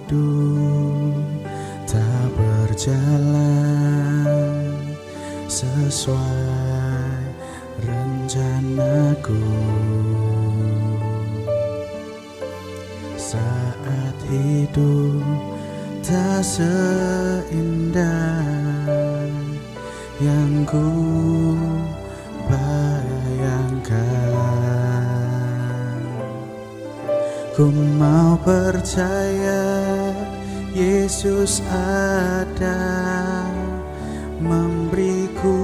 hidup tak berjalan sesuai rencanaku. Saat hidup tak seindah yang ku bayangkan. Ku mau percaya Yesus ada memberiku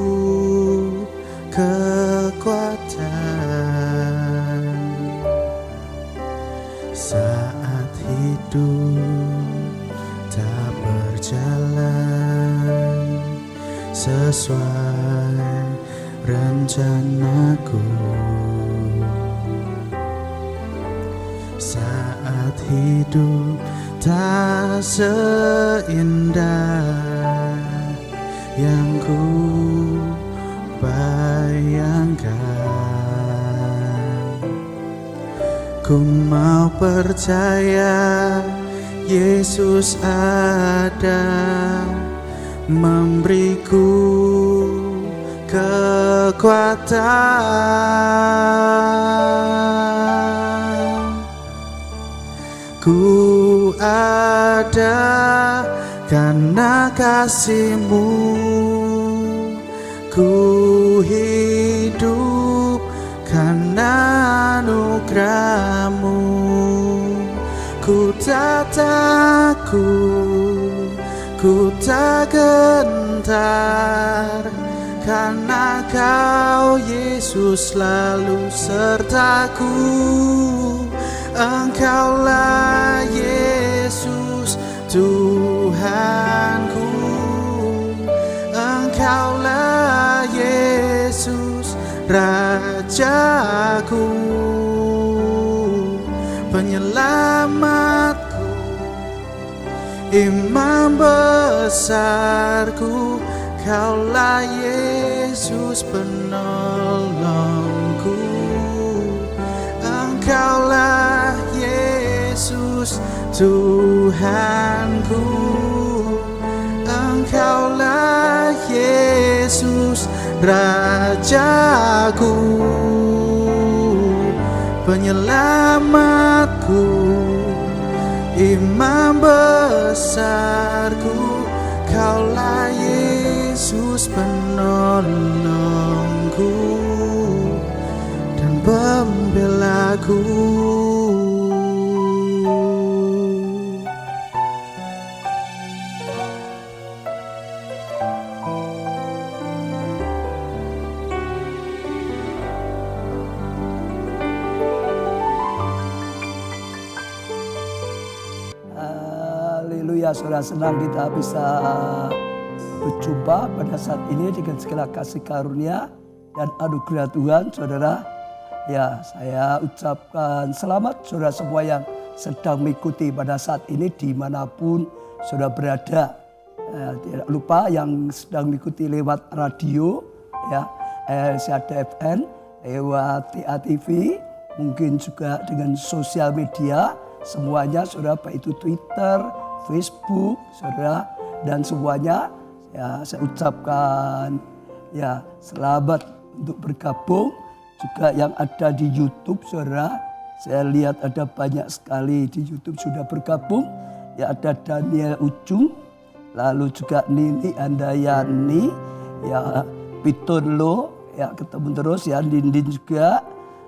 kekuatan saat hidup tak berjalan sesuai rencanaku. Saat hidup tak seindah yang ku bayangkan. Ku mau percaya Yesus ada memberiku kekuatan. Ku ada karena kasih-Mu, ku hidup karena anugerah-Mu. Ku tak takut, ku tak gentar, karena Kau Yesus selalu sertaku. Engkaulah Yesus Tuhanku, Engkaulah Yesus Rajaku, penyelamatku, imam besarku. Kaulah Yesus penolongku, Engkaulah Yesus Tuhanku, Engkaulah Yesus Rajaku, penyelamatku, imam besarku. Kaulah Yesus penolongku dan pembelaku. Haleluya, saudara, senang kita bisa berjumpa pada saat ini dengan segala kasih karunia dan anugerah Tuhan, saudara. Ya, saya ucapkan selamat saudara semua yang sedang mengikuti pada saat ini dimanapun saudara berada. Tidak lupa yang sedang mengikuti lewat radio, ya, RCTI FM, lewat TATV, mungkin juga dengan sosial media, semuanya saudara, baik itu Twitter, Facebook, saudara, dan semuanya. Ya, saya ucapkan ya selamat untuk bergabung. Juga yang ada di YouTube, saudara, saya lihat ada banyak sekali di YouTube sudah bergabung. Ya, ada Daniel Ujung, lalu juga Nini Andayani, ya, Pitonlo, ya, ketemu terus, ya, Dindin juga,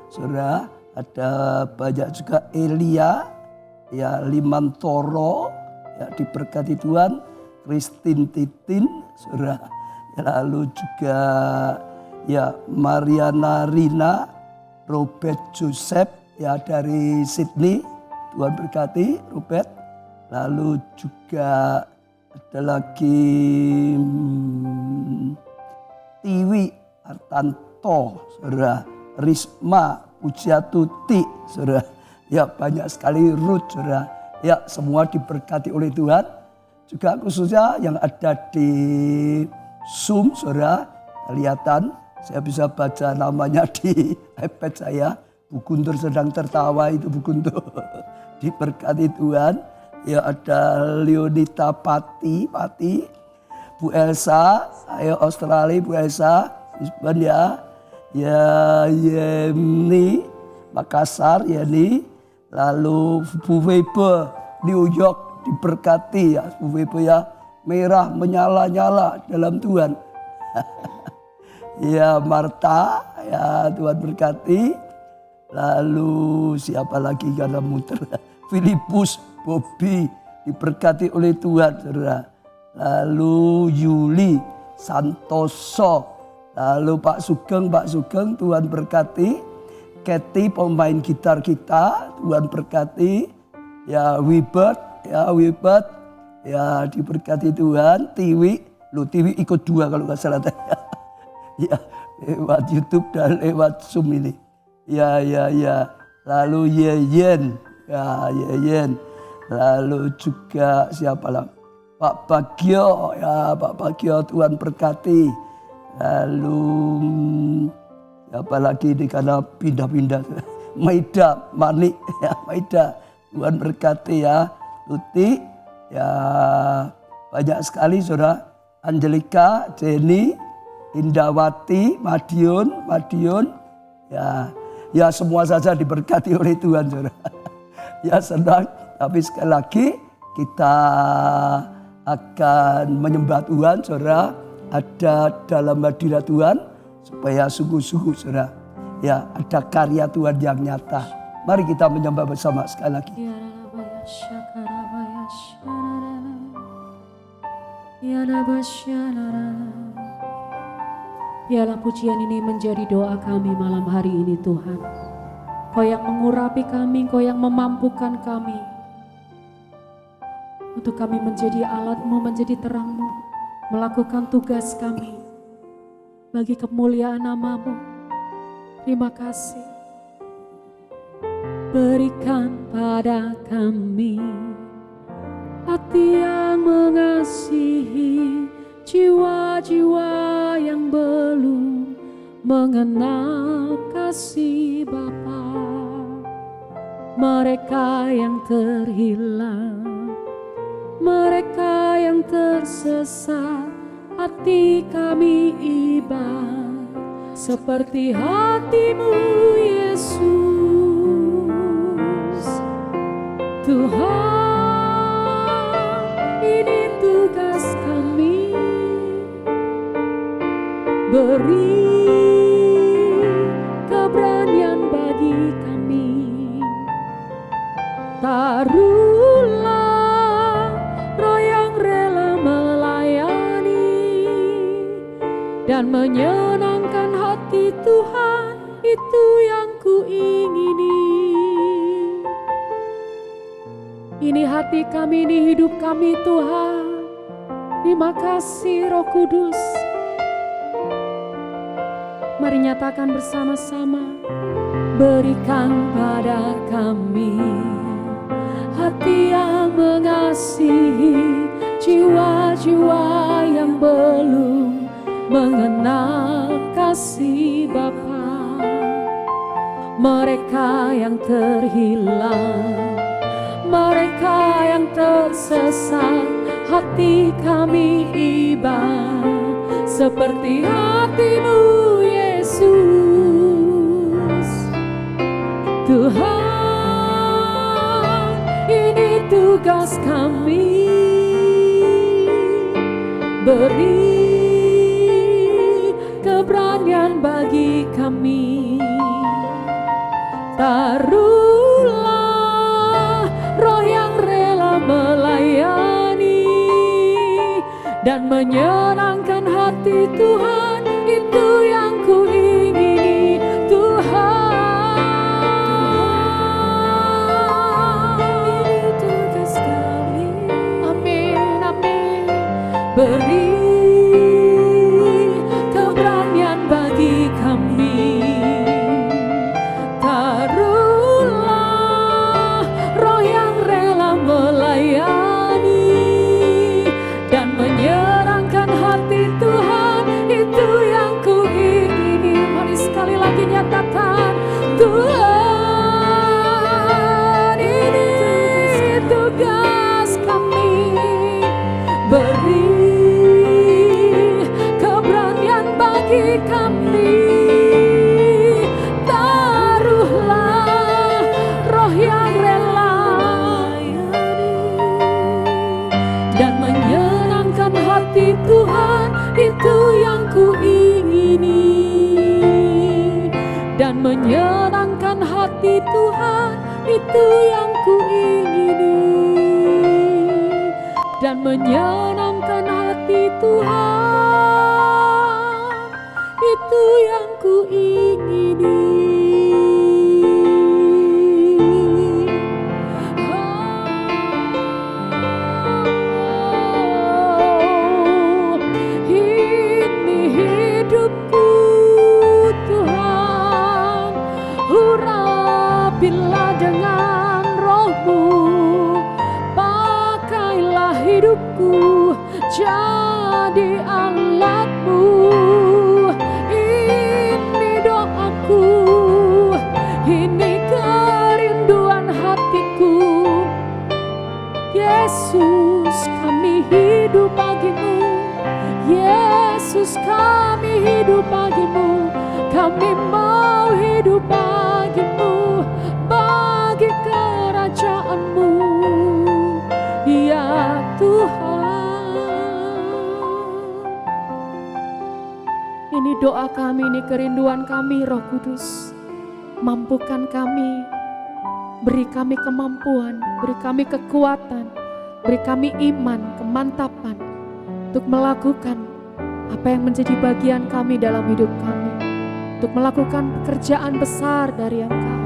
saudara. Ada banyak juga Elia, ya, Limantoro, ya, diberkati Tuhan. Christine Titin, saudara. Lalu juga ya Mariana Rina, Robert Joseph, ya, dari Sydney. Tuhan berkati Robert. Lalu juga ada lagi Tiwi Artanto, saudara. Risma Pujiatuti, saudara. Ya, banyak sekali Ruth, saudara. Ya, semua diberkati oleh Tuhan. Juga khususnya yang ada di Zoom, saudara, kelihatan saya bisa baca namanya di iPad saya. Bu Guntur sedang tertawa itu, Bu Guntur. Diberkati Tuhan. Ya ada Leonita Pati, Bu Elsa, ayo Australia Bu Elsa, Brisbane ya. Ya Yeni, Makassar Yeni, lalu Bu Weber, New York, diberkati ya Bu Weber ya. Merah menyala-nyala dalam Tuhan. Ya Marta, ya Tuhan berkati. Lalu siapa lagi karena muter? Filipus, Bobby, diberkati oleh Tuhan, saudara. Lalu Yuli, Santoso, lalu Pak Sugeng, Tuhan berkati. Kathy, pemain gitar kita, Tuhan berkati. Ya Wibert, ya diberkati Tuhan. Tiwi ikut 2 kalau nggak salah. Ya lewat YouTube dan lewat Zoom ini. Ya. Lalu Yeyen. Ya Yeyen. Lalu juga siapa lah? Pak Bagio. Ya Pak Bagio, Tuhan berkati. Lalu siapa lagi ini karena pindah-pindah. Maida, Manik. Ya Maida. Tuhan berkati ya. Tuti. Ya banyak sekali saudara. Angelika, Jenny, Indawati, Madiun, ya semua saja diberkati oleh Tuhan, saudara. Ya senang, tapi sekali lagi kita akan menyembah Tuhan, saudara. Ada dalam hadirat Tuhan supaya sungguh-sungguh, saudara. Ya ada karya Tuhan yang nyata. Mari kita menyembah bersama sekali lagi. Biarlah pujian ini menjadi doa kami malam hari ini Tuhan. Kau yang mengurapi kami, Kau yang memampukan kami. Untuk kami menjadi alat-Mu, menjadi terang-Mu. Melakukan tugas kami. Bagi kemuliaan nama-Mu. Terima kasih. Berikan pada kami hati yang mengasihi, jiwa-jiwa yang belum mengenal kasih Bapa. Mereka yang terhilang, mereka yang tersesat, hati kami iba seperti hati-Mu Yesus. Tuhan, ini tugas kami. Beri keberanian bagi kami. Taruhlah roh yang rela melayani dan menyenangkan hati Tuhan, itu yang kuingini. Ini hati kami, ini hidup kami Tuhan. Terima kasih Roh Kudus. Mari nyatakan bersama-sama. Berikan pada kami hati yang mengasihi, jiwa-jiwa yang belum mengenal kasih Bapa. Mereka yang terhilang, mereka yang tersesat, hati kami iba seperti hati-Mu Yesus. Tuhan, ini tugas kami. Beri keberanian bagi kami. Taruhlah roh yang rela melayani dan menyenangkan hati Tuhan, itu yang kuingini Tuhan. Ini tugas kami. Amin, amin. Beri keberanian bagi kami. Taruhlah roh yang rela melayani dan menyenangkan hati Tuhan, itu dan menyenangkan hati Tuhan, itu yang kuingini. Dan menyenangkan hati Tuhan, itu yang kuingini. Ini hidupku Tuhan, urapilah dengan Roh-Mu, pakailah hidupku jadi alat-Mu. Ini doaku, ini kerinduan hatiku. Yesus, kami hidup bagimu. Yesus, kami hidup bagimu. Kami mau hidup bagimu, bagi kerajaan-Mu, ya Tuhan. Ini doa kami, ini kerinduan kami, Roh Kudus. Mampukan kami, beri kami kemampuan, beri kami kekuatan, beri kami iman, kemantapan untuk melakukan apa yang menjadi bagian kami dalam hidup kami, untuk melakukan pekerjaan besar dari Engkau.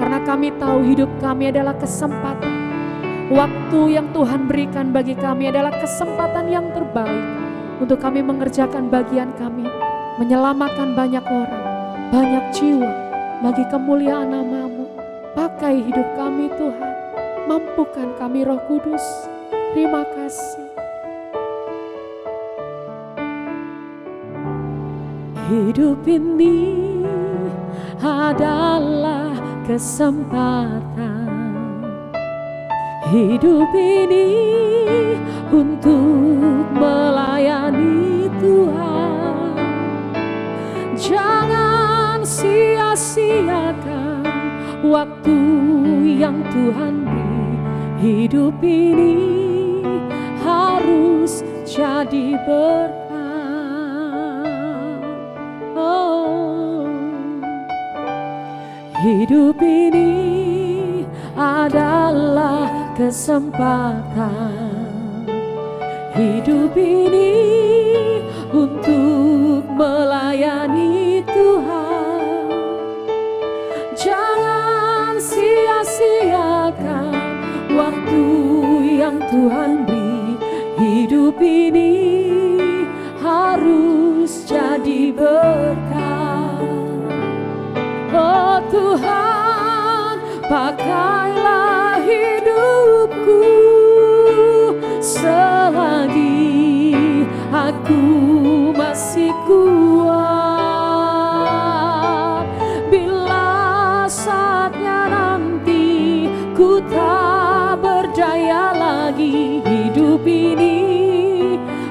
Karena kami tahu hidup kami adalah kesempatan. Waktu yang Tuhan berikan bagi kami adalah kesempatan yang terbaik untuk kami mengerjakan bagian kami, menyelamatkan banyak orang, banyak jiwa bagi kemuliaan nama-Mu. Pakai hidup kami Tuhan, mampukan kami Roh Kudus. Terima kasih. Hidup ini adalah kesempatan. Hidup ini untuk melayani Tuhan. Jangan sia-siakan waktu yang Tuhan beri. Hidup ini harus jadi berkat. Hidup ini adalah kesempatan. Hidup ini untuk melayani Tuhan. Jangan sia-siakan waktu yang Tuhan beri. Hidup ini harus jadi berkat. Oh Tuhan, pakailah hidupku selagi aku masih kuat. Bila saatnya nanti ku tak berdaya lagi, hidup ini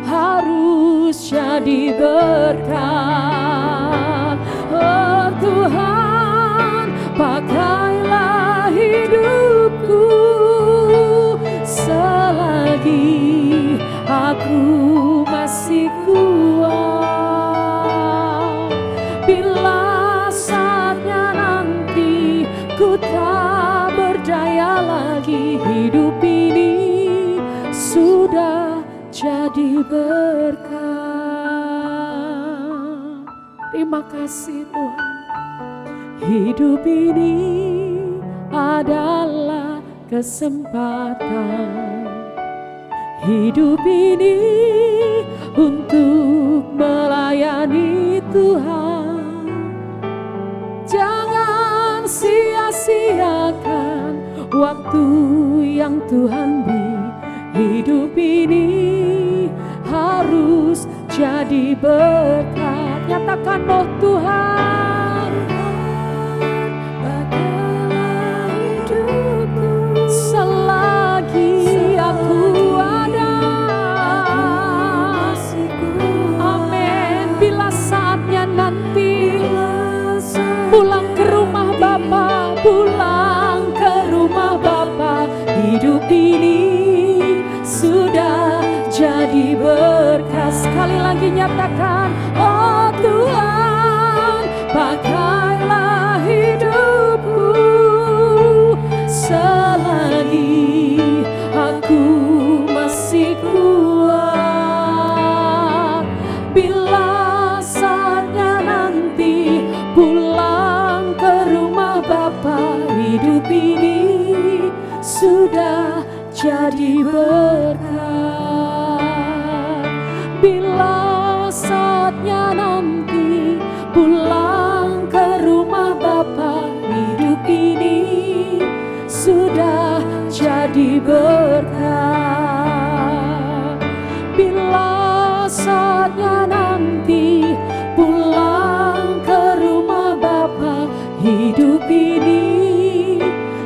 harus jadi berkat. Oh Tuhan, pakailah hidupku selagi aku masih kuat. Bila saatnya nanti ku tak berdaya lagi, hidup ini sudah jadi berkat. Terima kasih Tuhan. Hidup ini adalah kesempatan. Hidup ini untuk melayani Tuhan. Jangan sia-siakan waktu yang Tuhan beri. Hidup ini harus jadi berkat. Nyatakan, oh Tuhan, pakailah hidupku selagi aku ada. Amin. Bila saatnya nanti pulang ke rumah Bapa, pulang ke rumah Bapa, hidup ini sudah jadi berkat. Sekali lagi nyatakan, oh Tuhan, hidup ini sudah jadi berkat. Bila saatnya nanti pulang ke rumah Bapa, hidup ini sudah jadi berkat. Bila saatnya nanti pulang ke rumah Bapa, hidup ini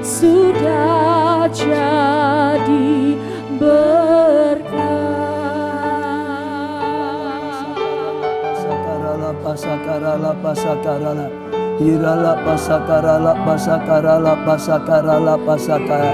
sudah jadi berkat. Pasakarala pasakarala hirala pasakarala pasakarala pasakarala pasakara.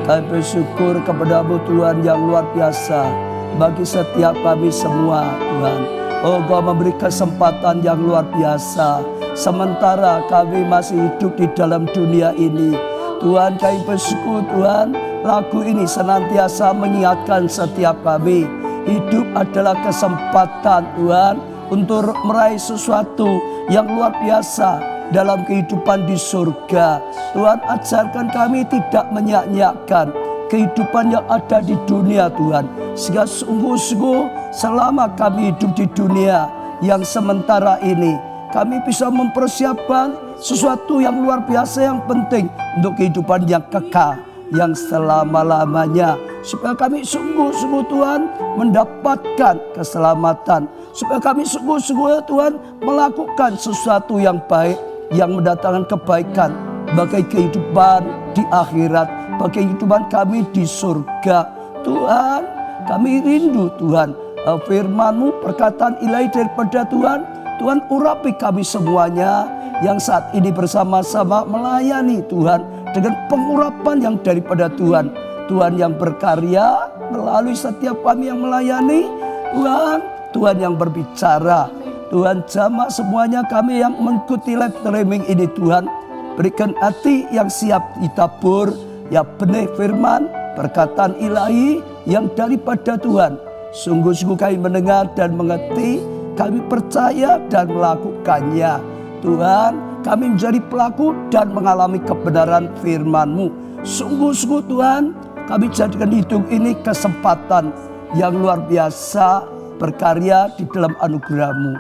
Kami bersyukur kepada-Mu Tuhan yang luar biasa bagi setiap kami semua Tuhan. Oh, Kau memberi kesempatan yang luar biasa sementara kami masih hidup di dalam dunia ini. Tuhan, kami bersyukur Tuhan, lagu ini senantiasa mengingatkan setiap kami. Hidup adalah kesempatan Tuhan untuk meraih sesuatu yang luar biasa dalam kehidupan di surga. Tuhan, ajarkan kami tidak menyia-nyiakan kehidupan yang ada di dunia Tuhan. Sehingga sungguh-sungguh selama kami hidup di dunia yang sementara ini, kami bisa mempersiapkan sesuatu yang luar biasa yang penting untuk kehidupan yang kekal, yang selama-lamanya. Supaya kami sungguh-sungguh Tuhan mendapatkan keselamatan. Supaya kami sungguh-sungguh Tuhan melakukan sesuatu yang baik, yang mendatangkan kebaikan bagi kehidupan di akhirat, bagi kehidupan kami di surga. Tuhan, kami rindu Tuhan firman-Mu, perkataan ilahi daripada Tuhan. Tuhan, urapi kami semuanya yang saat ini bersama-sama melayani Tuhan dengan pengurapan yang daripada Tuhan. Tuhan yang berkarya melalui setiap kami yang melayani. Tuhan, Tuhan yang berbicara. Tuhan, jamah semuanya kami yang mengikuti live streaming ini Tuhan. Berikan hati yang siap ditabur, ya benih firman, perkataan ilahi yang daripada Tuhan. Sungguh-sungguh kami mendengar dan mengerti, kami percaya dan melakukannya. Tuhan, kami menjadi pelaku dan mengalami kebenaran firman-Mu. Sungguh-sungguh Tuhan, kami jadikan hidup ini kesempatan yang luar biasa berkarya di dalam anugerah-Mu.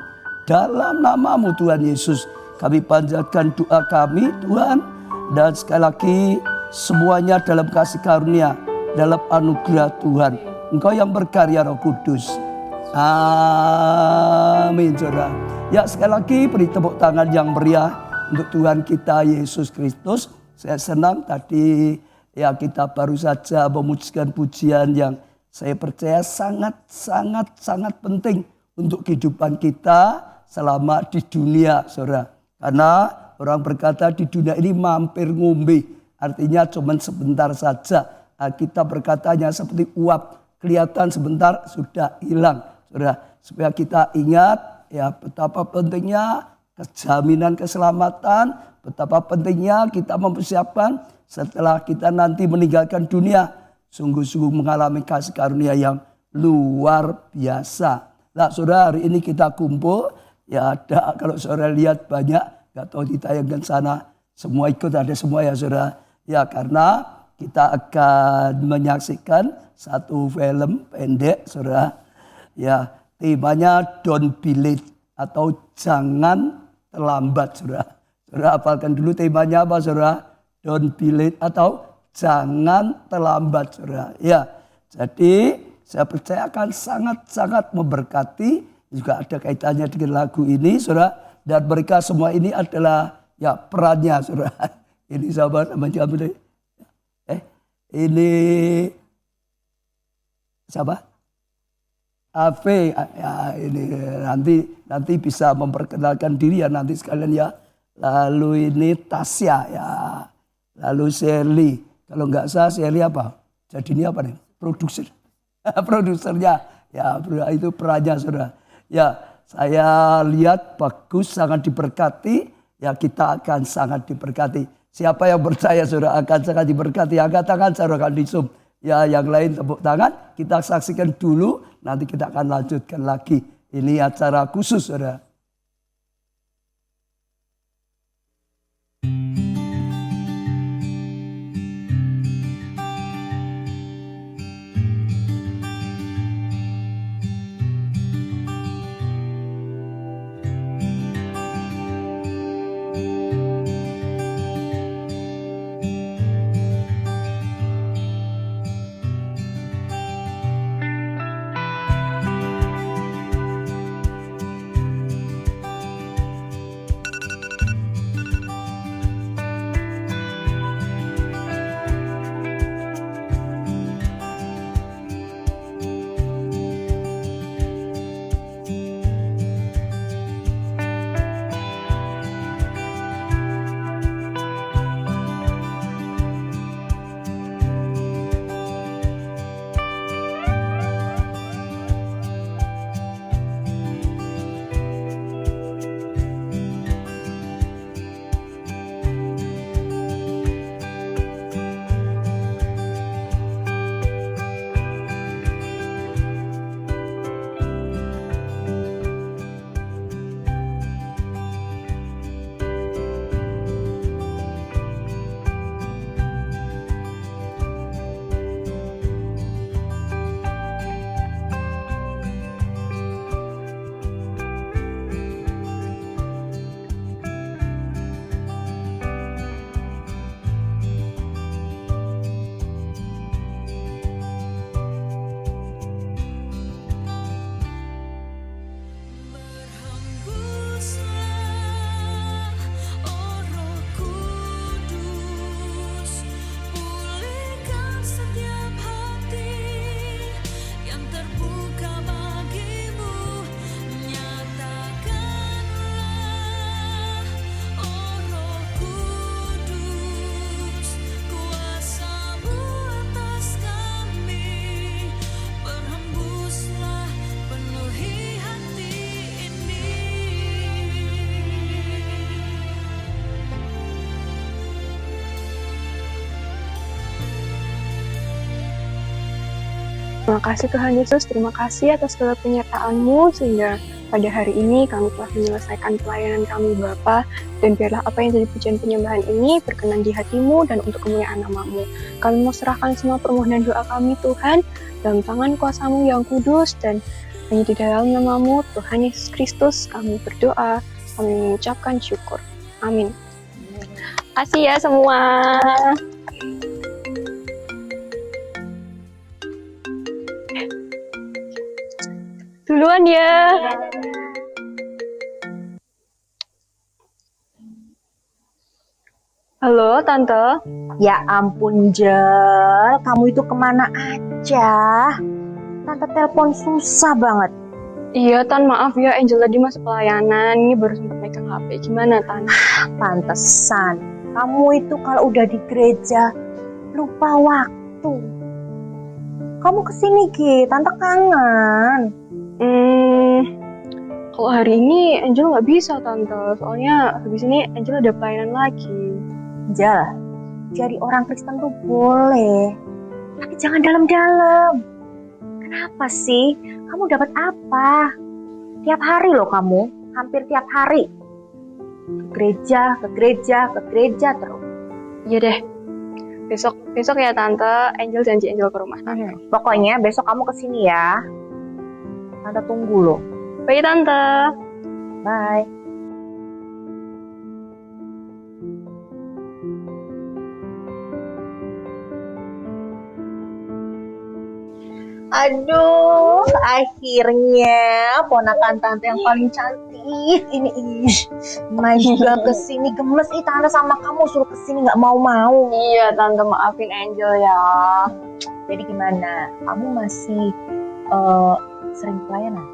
Dalam nama-Mu Tuhan Yesus, kami panjatkan doa kami Tuhan. Dan sekali lagi semuanya dalam kasih karunia, dalam anugerah Tuhan. Engkau yang berkarya Roh Kudus. Amin saudara. Ya, sekali lagi beri tepuk tangan yang meriah untuk Tuhan kita Yesus Kristus. Saya senang tadi ya kita baru saja memujikan pujian yang saya percaya sangat penting untuk kehidupan kita selama di dunia saudara. Karena orang berkata di dunia ini mampir ngombe. Artinya cuma sebentar saja. Kita berkatanya seperti uap. Kelihatan sebentar sudah hilang. Saudara, supaya kita ingat ya betapa pentingnya kejaminan keselamatan, betapa pentingnya kita mempersiapkan setelah kita nanti meninggalkan dunia, sungguh-sungguh mengalami kasih karunia yang luar biasa. Nah, saudara, hari ini kita kumpul, ya ada kalau saudara lihat banyak, gak tahu ditayangkan sana, semua ikut ada semua ya saudara. Ya karena kita akan menyaksikan satu film pendek saudara. Ya, temanya Don't Be Late atau jangan terlambat saudara. Saudara hafalkan dulu temanya apa saudara? Don't be late atau jangan terlambat saudara. Ya, jadi saya percaya akan sangat memberkati. Juga ada kaitannya dengan lagu ini saudara. Dan mereka semua ini adalah ya perannya saudara. Ini sahabat namanya ini siapa? Ave, ya ini nanti bisa memperkenalkan diri ya nanti sekalian ya. Lalu ini Tasya ya. Lalu Shirley. Kalau nggak salah Shirley apa? Jadi ini apa nih? Produser. Produsernya. Ya itu perannya saudara. Ya saya lihat bagus, sangat diberkati. Ya kita akan sangat diberkati. Siapa yang percaya saudara akan sangat diberkati? Angkat tangan saudara akan di zoom. Ya yang lain tepuk tangan. Kita saksikan dulu. Nanti kita akan lanjutkan lagi. Ini acara khusus saudara. Terima kasih Tuhan Yesus, terima kasih atas segala penyertaan-Mu sehingga pada hari ini kami telah menyelesaikan pelayanan kami Bapa, dan biarlah apa yang jadi pujian penyembahan ini berkenan di hati-Mu dan untuk kemuliaan nama-Mu. Kami mau serahkan semua permohonan doa kami Tuhan dalam tangan kuasa-Mu yang kudus, dan hanya di dalam nama-Mu Tuhan Yesus Kristus kami berdoa, kami mengucapkan syukur. Amin. Kasih ya semua. Duluan ya. Halo, Tante. Ya ampun, Jel. Kamu itu kemana aja? Tante telepon susah banget. Iya, Tan. Maaf ya, Angel tadi masuk pelayanan. Ini baru sempat megang HP. Gimana, Tan? Pantesan. Kamu itu kalau udah di gereja, lupa waktu. Kamu kesini, Ki. Tante kangen. Kalau hari ini Angel nggak bisa, Tante. Soalnya habis ini Angel ada pelayanan lagi. Jel, jadi orang Kristen tuh boleh. Tapi jangan dalam-dalam. Kenapa sih? Kamu dapat apa? Tiap hari loh kamu. Hampir tiap hari. Ke gereja terus. Iya deh. Besok ya, Tante. Angel janji Angel ke rumah. Pokoknya besok kamu kesini ya. Tante tunggu loh. Bye, Tante. Bye. Aduh, akhirnya ponakan tante yang paling cantik ini Mai juga kesini, gemes ih tante sama kamu suruh kesini nggak mau. Iya, Tante, maafin Angel ya. Jadi gimana? Kamu masih sering pelayanan?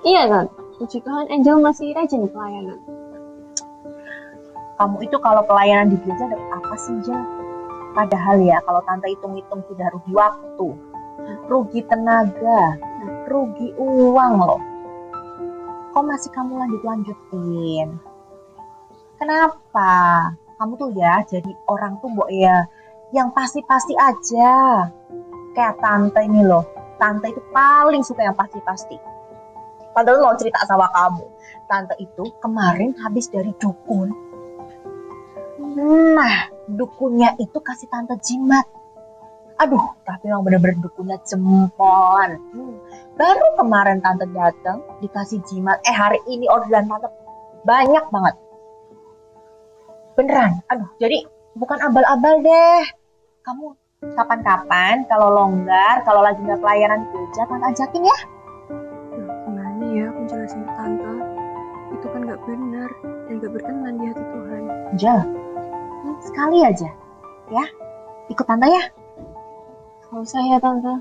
Iya, Tante. Puji Tuhan, Angel masih rajin pelayanan. Kamu itu kalau pelayanan di gereja dapat apa sih, Jel? Padahal ya, kalau tante hitung-hitung sudah rugi waktu, rugi tenaga, rugi uang loh. Kok masih kamu lanjutin? Kenapa? Kamu tuh ya jadi orang tuh mbok ya yang pasti-pasti aja. Kayak tante ini loh. Tante itu paling suka yang pasti-pasti. Padahal mau cerita sama kamu. Tante itu kemarin habis dari dukun. Nah, dukunnya itu kasih tante jimat. Aduh, tapi memang bener-bener dukunnya jempolan. Baru kemarin tante datang dikasih jimat. Hari ini orderan tante banyak banget. Beneran. Aduh, jadi bukan abal-abal deh. Kamu kapan-kapan kalau longgar, kalau lagi nggak pelayanan gereja, tante ajakin ya. Gimana ya aku jelasin ke Tante? Itu kan nggak benar dan nggak berkenan di hati Tuhan. Jel, sekali aja, ya. Ikut tante ya. Kalau saya, Tante,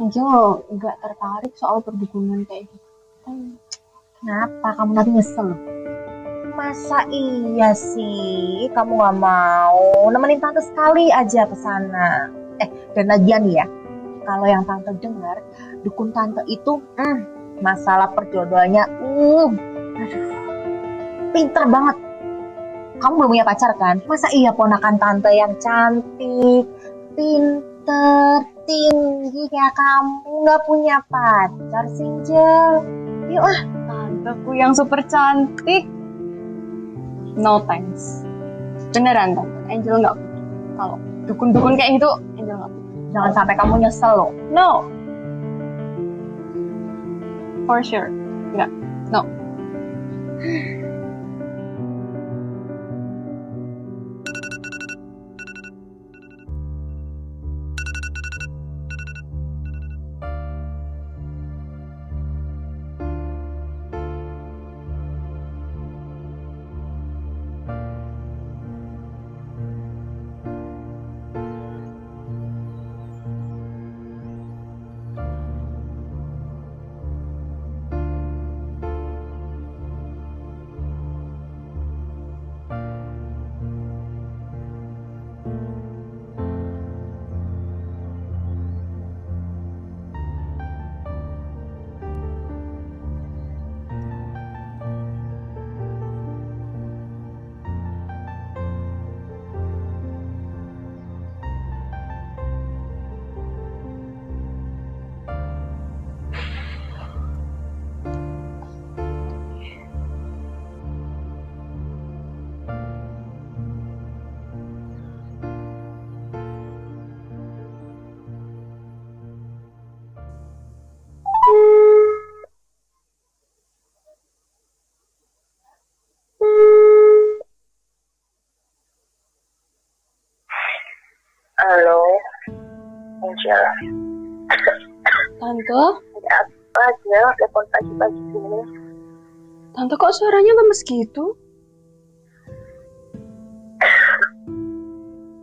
Angel nggak tertarik soal perdukunan kayak gitu. Kenapa? Kamu nanti nyesel. Masa iya sih kamu gak mau nemenin tante sekali aja ke sana. Dan lagian ya, kalau yang tante dengar, dukun tante itu masalah perjodohannya aduh, pinter banget. Kamu belum punya pacar kan? Masa iya ponakan tante yang cantik, pinter, tinggi kayak kamu gak punya pacar sih, Jel? Yuk ah. Tanteku yang super cantik. No thanks. Beneran, Tante. Angel nggak butuh. Kalau dukun-dukun kayak gitu, Angel nggak butuh. Jangan sampai kamu nyesel loh. No. For sure. Nggak. No. Halo, Angel. Tante, Ada apa aja telepon pagi-pagi gini? Tante kok suaranya lemes gitu?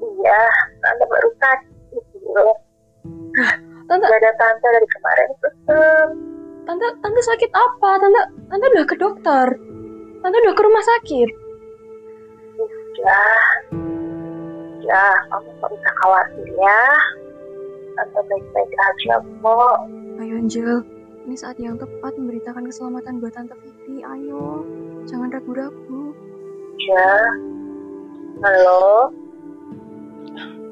Iya, Tante baru sakit gitu. Tante, Gak ada Tante dari kemarin tetep. Tante sakit apa? Tante udah ke dokter. Tante udah ke rumah sakit. Ya, kamu gak usah khawatir ya. Tante baik-baik aja kok. Ayo Angel, ini saat yang tepat memberitakan keselamatan buat Tante Vivi. Ayo, jangan ragu-ragu. Ya, halo.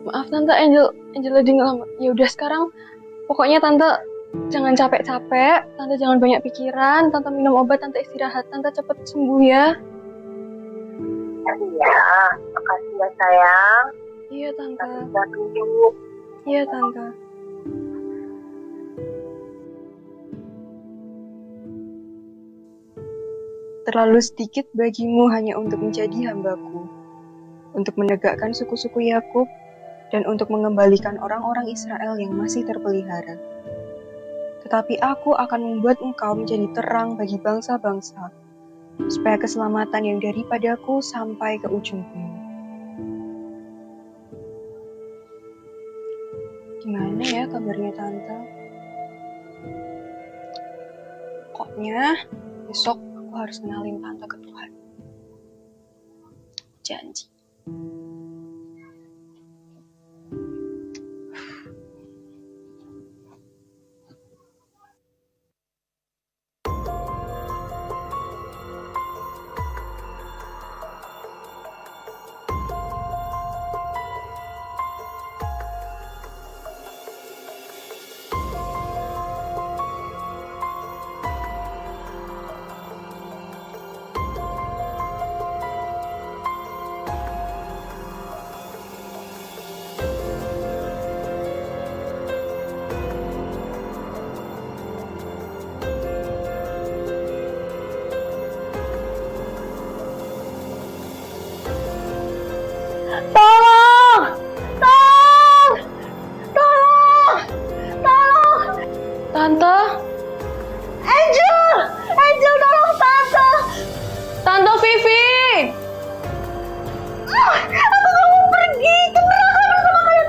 Maaf Tante, Angel lagi ngelama. Ya udah sekarang, pokoknya Tante jangan capek-capek. Tante jangan banyak pikiran. Tante minum obat, Tante istirahat. Tante cepet sembuh ya. Iya, makasih ya sayang. Iya Tante. Kita dulu. Iya Tante. Terlalu sedikit bagimu hanya untuk menjadi hambaku, untuk menegakkan suku-suku Yakub, dan untuk mengembalikan orang-orang Israel yang masih terpelihara. Tetapi aku akan membuat engkau menjadi terang bagi bangsa-bangsa, supaya keselamatan yang daripadaku sampai ke ujung bumi. Gimana ya kabarnya Tante? Pokoknya besok aku harus kenalin Tante ke Tuhan. Janji. Tolong! Tolong! Tolong! Tolong! Tante? Angel! Angel tolong Tante! Tante Vivi! Aku gak mau pergi ke neraka bersama kalian.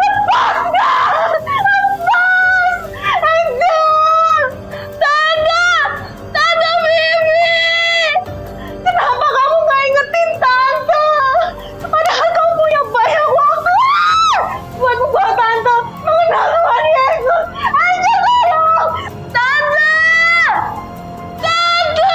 Lepaskan! Lepas! Angel! Tante! Tante Vivi! Kenapa kamu gak ingetin Tante? Padahal kamu punya banyak waktu buat membawa Tante mengenal Tuhan Yesus. Angel tolong! Tante! Tante!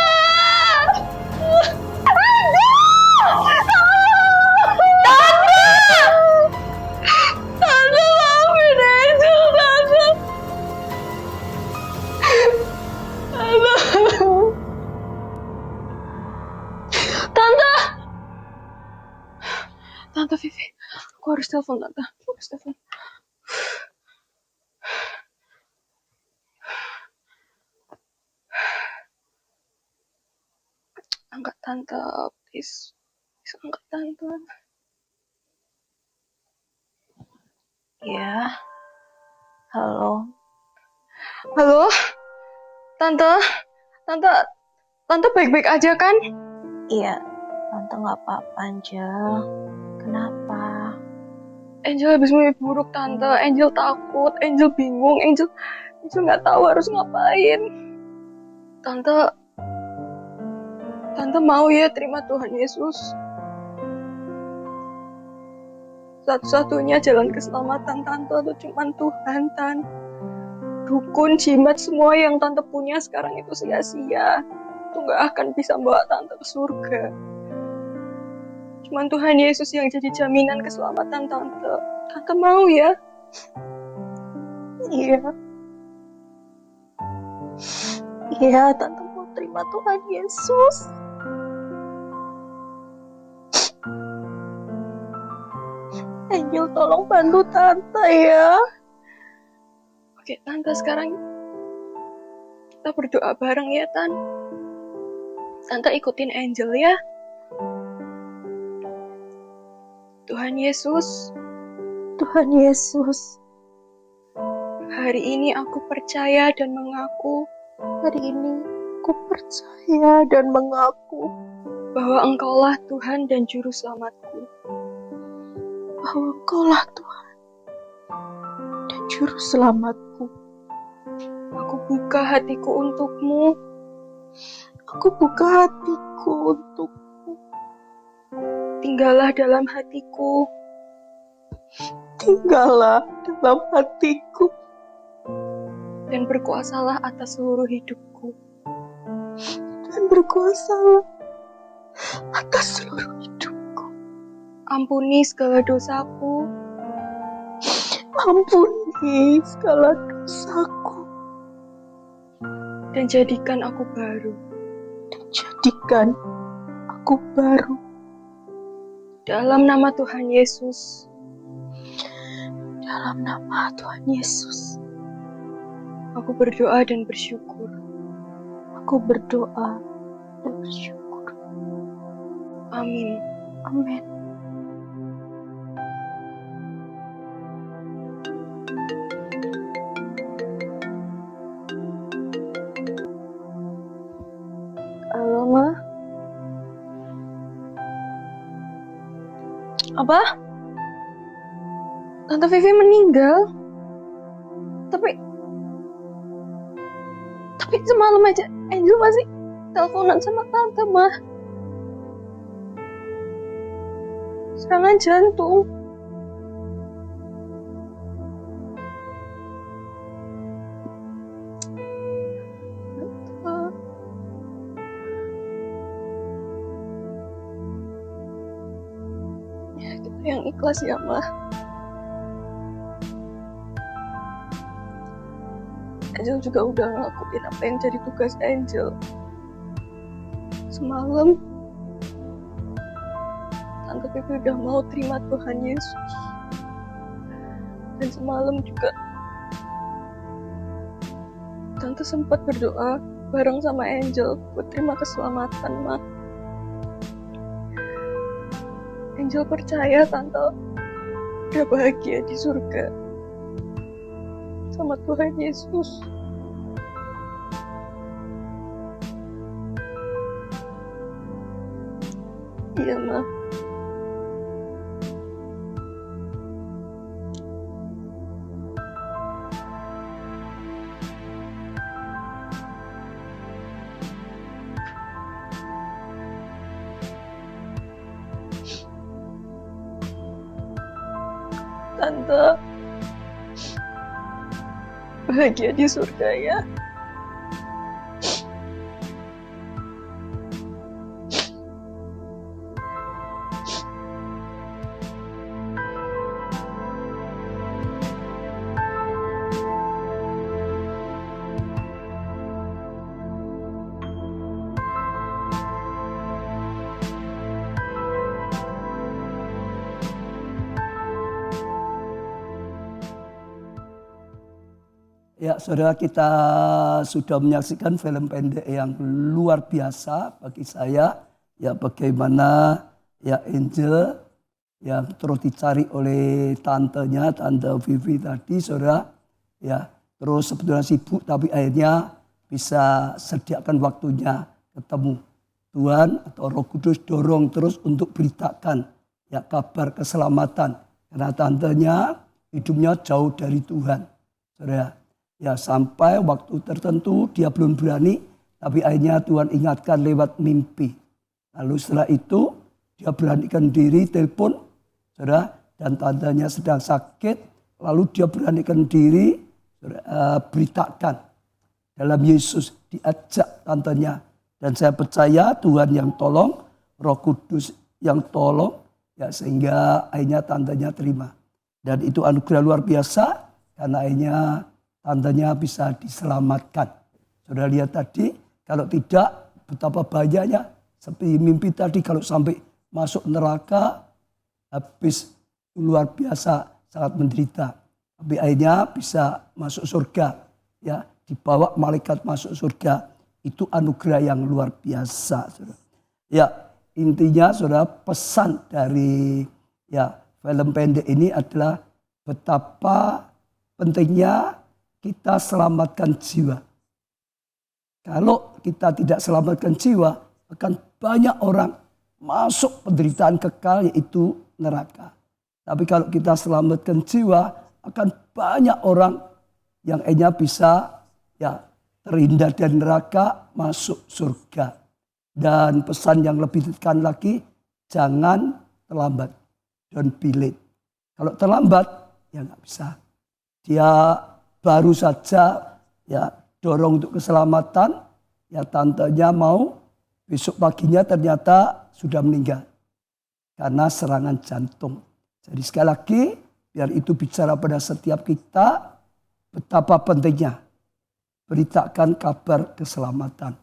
Tante, maafin Angel, Tante. Tante! Tante Vivi, aku harus telepon Tante. Aku harus telepon. Angkat Tante, please. Please angkat Tante. Ya, halo. Halo? Tante? Tante baik-baik aja kan? Iya, Tante nggak apa-apa, Angel. Kenapa? Angel habis mimpi buruk Tante. Angel takut, Angel bingung, Angel nggak tahu harus ngapain. Tante mau ya terima Tuhan Yesus. Satu-satunya jalan keselamatan Tante itu cuma Tuhan, Tan. Dukun, jimat, semua yang Tante punya sekarang itu sia-sia. Itu nggak akan bisa bawa Tante ke surga. Cuman Tuhan Yesus yang jadi jaminan keselamatan Tante. Tante mau ya? Iya. Iya, Tante mau terima Tuhan Yesus. Angel tolong bantu Tante ya. Oke, Tante sekarang kita berdoa bareng ya, Tan. Tante ikutin Angel ya. Tuhan Tuhan Yesus, Tuhan Yesus, hari ini aku percaya dan mengaku hari ini aku percaya dan mengaku bahwa Engkaulah Tuhan dan Juru Selamatku. bahwa Engkaulah Tuhan dan Juru Selamatku. Aku buka hatiku untuk-Mu. Aku buka hatiku untuk Tinggallah dalam hatiku. tinggallah dalam hatiku Dan berkuasalah atas seluruh hidupku. dan berkuasalah atas seluruh hidupku. Ampuni segala dosaku. Ampuni segala dosaku Dan jadikan aku baru. dan jadikan aku baru. Dalam nama Tuhan Yesus. Dalam nama Tuhan Yesus, Aku berdoa dan bersyukur. aku berdoa dan bersyukur. Amin. Amin. Halo, Ma. Apa? Tante Vivi meninggal? Tapi semalam aja Angel masih teleponan sama Tante, Ma. Serangan jantung. Ya, kita yang ikhlas ya, Ma. Angel juga udah ngelakuin apa yang jadi tugas Angel. Semalam, Tante Vivi udah mau terima Tuhan Yesus. Dan semalam juga, Tante sempat berdoa bareng sama Angel buat terima keselamatan, Ma. Angel percaya Tante udah bahagia di surga sama Tuhan Yesus. Iya, Ma. Tante bahagia di surga ya. Ya, saudara, kita sudah menyaksikan film pendek yang luar biasa bagi saya. Ya, bagaimana ya Angel yang terus dicari oleh tantenya, Tante Vivi tadi, saudara. Ya, terus sebetulnya sibuk tapi akhirnya bisa sediakan waktunya ketemu Tuhan atau Roh Kudus dorong terus untuk beritakan ya kabar keselamatan. Karena tantenya hidupnya jauh dari Tuhan, saudara. Ya, sampai waktu tertentu dia belum berani, tapi akhirnya Tuhan ingatkan lewat mimpi. Lalu setelah itu dia beranikan diri telepon, saudara, dan tantenya sedang sakit. Lalu dia beranikan diri beritakan dalam Yesus, diajak tantenya. Dan saya percaya Tuhan yang tolong, Roh Kudus yang tolong, ya sehingga akhirnya tantenya terima. Dan itu anugerah luar biasa karena akhirnya tantenya bisa diselamatkan. Saudara lihat tadi, kalau tidak betapa banyaknya. Seperti mimpi tadi, kalau sampai masuk neraka, habis luar biasa, sangat menderita. Tapi akhirnya bisa masuk surga. Ya, dibawa malaikat masuk surga. Itu anugerah yang luar biasa. Saudara. Ya, intinya saudara, pesan dari ya film pendek ini adalah betapa pentingnya kita selamatkan jiwa. Kalau kita tidak selamatkan jiwa, akan banyak orang masuk penderitaan kekal yaitu neraka. Tapi kalau kita selamatkan jiwa, akan banyak orang yang akhirnya bisa terhindar dari neraka, masuk surga. Dan pesan yang lebih tekan lagi, jangan terlambat. Don't be late. Kalau terlambat, ya nggak bisa. Dia baru saja dorong untuk keselamatan, tantenya mau, besok paginya ternyata sudah meninggal. Karena serangan jantung. Jadi sekali lagi, biar itu bicara pada setiap kita, betapa pentingnya beritakan kabar keselamatan.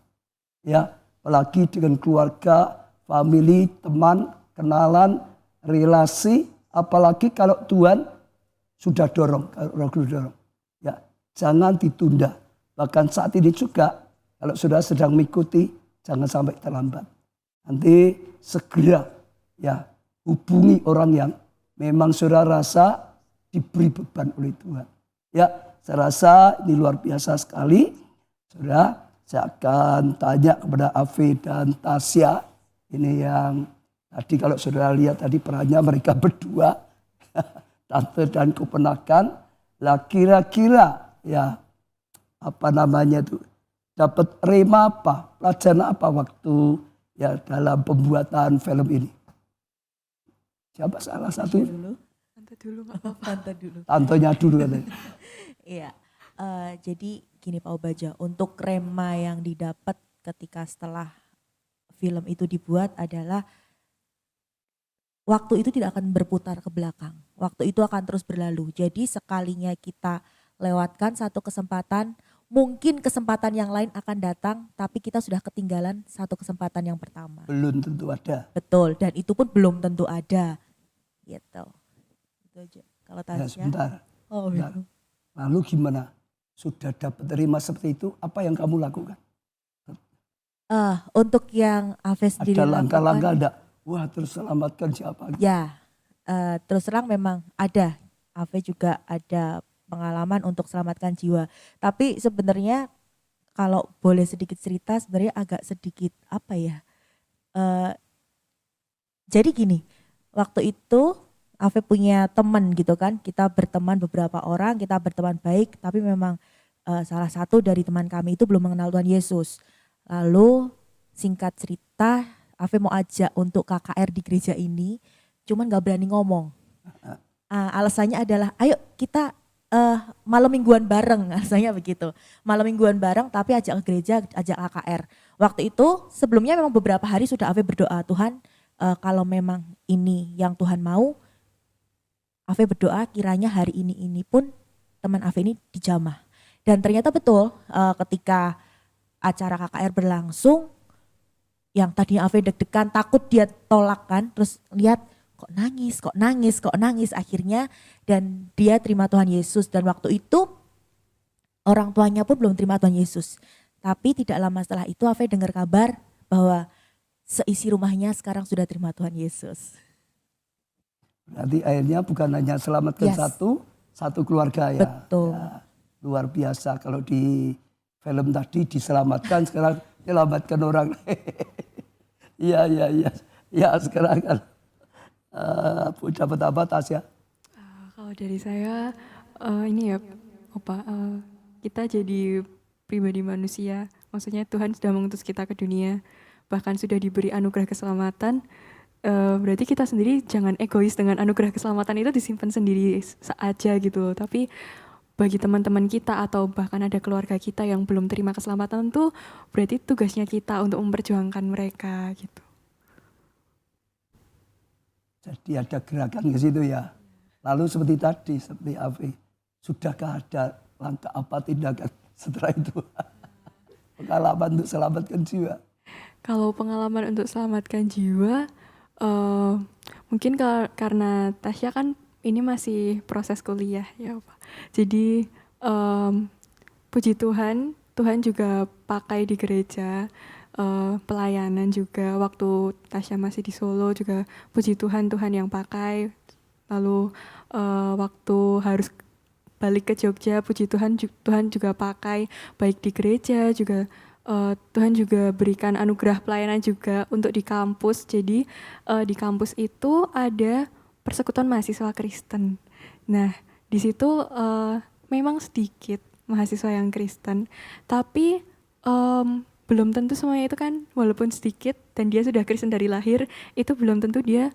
Apalagi dengan keluarga, family, teman, kenalan, relasi, apalagi kalau Tuhan sudah dorong, jangan ditunda. Bahkan saat ini juga, kalau sudah sedang mengikuti, jangan sampai terlambat. Nanti segera hubungi orang yang memang saudara rasa diberi beban oleh Tuhan. Saya rasa ini luar biasa sekali. Saudara, saya akan tanya kepada Ave dan Tasya. Ini yang tadi kalau saudara lihat tadi perannya mereka berdua. Tante dan keponakan. Lah kira-kira dapat rema apa? Pelajaran apa waktu dalam pembuatan film ini? Siapa salah satu? Tante dulu. Tantenya dulu. Iya, jadi gini Pak Obaja, untuk rema yang didapat ketika setelah film itu dibuat adalah waktu itu tidak akan berputar ke belakang. Waktu itu akan terus berlalu. Jadi sekalinya kita lewatkan satu kesempatan, mungkin kesempatan yang lain akan datang, tapi kita sudah ketinggalan satu kesempatan yang pertama. Belum tentu ada. Betul, dan itu pun belum tentu ada. Gitu. Itu aja. Kalau Tasya. Sebentar. Oh, sebentar. Lalu gimana? Sudah dapat terima seperti itu, apa yang kamu lakukan? Untuk yang Ave sendiri ada langkah-langkah enggak? Wah, terus selamatkan siapa? Ya, terus terang memang ada. Ave juga ada pengalaman untuk selamatkan jiwa. Tapi sebenarnya kalau boleh sedikit cerita, sebenarnya agak sedikit jadi gini, waktu itu Ave punya teman gitu kan, kita berteman beberapa orang, kita berteman baik, tapi memang salah satu dari teman kami itu belum mengenal Tuhan Yesus. Lalu singkat cerita, Ave mau ajak untuk KKR di gereja ini, cuman gak berani ngomong. Alasannya adalah, ayo kita malam mingguan bareng, alasannya begitu. Malam mingguan bareng tapi ajak ke gereja, ajak KKR. Waktu itu sebelumnya memang beberapa hari sudah Ave berdoa, Tuhan kalau memang ini yang Tuhan mau, Ave berdoa kiranya hari ini pun teman Ave ini dijamah. Dan ternyata betul ketika acara KKR berlangsung, yang tadinya Ave deg-degan takut dia tolak kan, terus lihat kok nangis, akhirnya dan dia terima Tuhan Yesus. Dan waktu itu orang tuanya pun belum terima Tuhan Yesus. Tapi tidak lama setelah itu Ave dengar kabar bahwa seisi rumahnya sekarang sudah terima Tuhan Yesus. Berarti akhirnya bukan hanya selamatkan satu keluarga ya. Betul. Ya, luar biasa kalau di film tadi diselamatkan, sekarang selamatkan orang lain. Iya. Ya sekarang kan dapat apa Tasya? Kalau dari saya kita jadi pribadi manusia. Maksudnya Tuhan sudah mengutus kita ke dunia, bahkan sudah diberi anugerah keselamatan. Berarti kita sendiri jangan egois dengan anugerah keselamatan itu disimpan sendiri saja gitu. Tapi bagi teman-teman kita atau bahkan ada keluarga kita yang belum terima keselamatan tuh berarti tugasnya kita untuk memperjuangkan mereka gitu. Jadi ada gerakan ke situ ya. Lalu seperti tadi, seperti Ave, sudahkah ada langkah apa tindakan setelah itu? Pengalaman untuk selamatkan jiwa. Kalau pengalaman untuk selamatkan jiwa, mungkin karena Tasya kan ini masih proses kuliah ya Pak. Jadi puji Tuhan juga pakai di gereja, pelayanan juga waktu Tasya masih di Solo juga puji Tuhan yang pakai Lalu waktu harus balik ke Jogja, puji Tuhan, Tuhan juga pakai baik di gereja juga. Tuhan juga berikan anugerah pelayanan juga untuk di kampus. Jadi di kampus itu ada persekutuan mahasiswa Kristen. Nah, di situ memang sedikit mahasiswa yang Kristen, tapi belum tentu semuanya itu kan, walaupun sedikit dan dia sudah Kristen dari lahir, itu belum tentu dia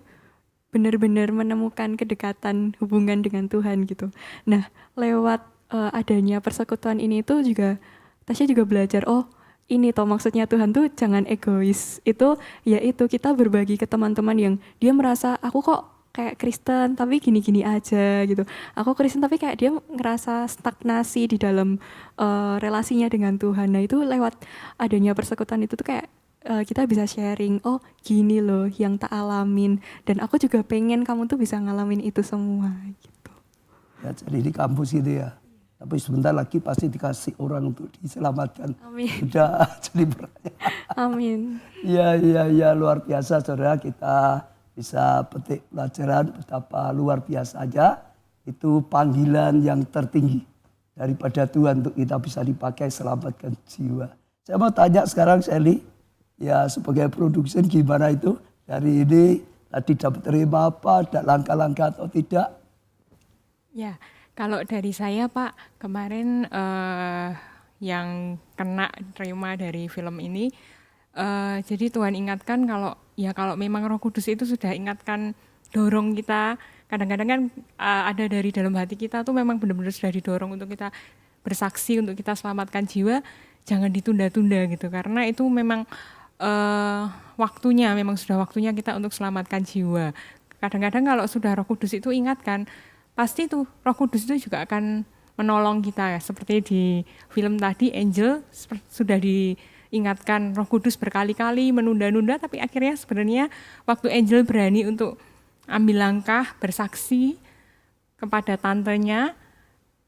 benar-benar menemukan kedekatan hubungan dengan Tuhan gitu. Nah, lewat adanya persekutuan ini tuh juga Tasya juga belajar, oh ini toh maksudnya Tuhan tuh jangan egois. Itu yaitu kita berbagi ke teman-teman yang dia merasa aku kok kayak Kristen tapi gini-gini aja gitu. Aku Kristen tapi kayak dia ngerasa stagnasi di dalam relasinya dengan Tuhan. Nah, itu lewat adanya persekutuan itu tuh kayak kita bisa sharing, oh gini loh yang tak alamin, dan aku juga pengen kamu tuh bisa ngalamin itu semua gitu. Ya, jadi di kampus gitu ya. Tapi sebentar lagi pasti dikasih orang untuk diselamatkan. Amin. Udah jadi beranya. Amin. Ya, luar biasa saudara, kita bisa petik pelajaran betapa luar biasa aja. Itu panggilan yang tertinggi daripada Tuhan untuk kita bisa dipakai selamatkan jiwa. Saya mau tanya sekarang Sally, ya sebagai produksi gimana itu dari ini tadi dapat terima apa, ada langkah-langkah atau tidak? Ya, kalau dari saya Pak, kemarin yang kena terima dari film ini, jadi Tuhan ingatkan kalau memang Roh Kudus itu sudah ingatkan, dorong kita, kadang-kadang kan ada dari dalam hati kita tuh memang benar-benar sudah didorong untuk kita bersaksi, untuk kita selamatkan jiwa, jangan ditunda-tunda gitu, karena itu memang memang sudah waktunya kita untuk selamatkan jiwa. Kadang-kadang kalau sudah Roh Kudus itu ingatkan, pasti tuh Roh Kudus itu juga akan menolong kita ya. Seperti di film tadi Angel sudah diingatkan Roh Kudus berkali-kali menunda-nunda, tapi akhirnya sebenarnya waktu Angel berani untuk ambil langkah bersaksi kepada tantenya,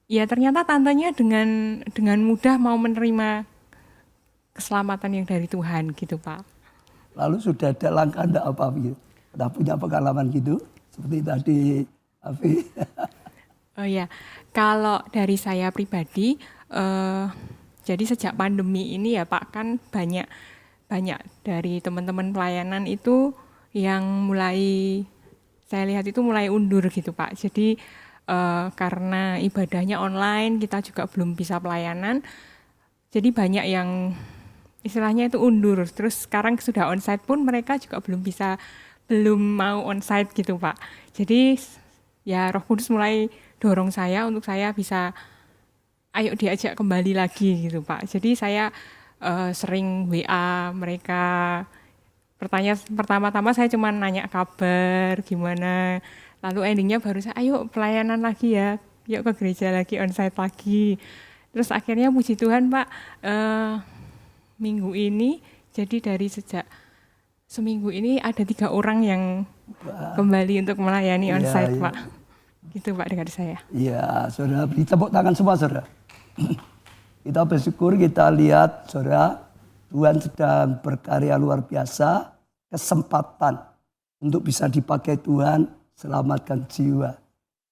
ya ternyata tantenya dengan mudah mau menerima keselamatan yang dari Tuhan gitu Pak. Lalu sudah ada langkah enggak apa gitu? Udah punya pengalaman gitu? Seperti tadi Afi. Oh ya, kalau dari saya pribadi, jadi sejak pandemi ini ya Pak, kan banyak dari teman-teman pelayanan itu yang saya lihat itu mulai undur gitu Pak. Jadi karena ibadahnya online, kita juga belum bisa pelayanan. Jadi banyak yang istilahnya itu undur. Terus sekarang sudah onsite pun mereka juga belum mau onsite gitu Pak. Jadi ya Roh Kudus mulai dorong saya untuk saya bisa ayo diajak kembali lagi gitu Pak. Jadi saya sering WA mereka. Pertama-tama saya cuma nanya kabar gimana. Lalu endingnya baru saya ayo pelayanan lagi ya. Yuk ke gereja lagi, onsite lagi. Terus akhirnya puji Tuhan Pak, minggu ini, jadi dari sejak seminggu ini ada 3 orang yang kembali untuk melayani onsite Pak. Gitu Pak dengan saya. Iya, saudara, beri tepuk tangan semua saudara. Kita bersyukur, kita lihat saudara, Tuhan sedang berkarya luar biasa, kesempatan untuk bisa dipakai Tuhan selamatkan jiwa.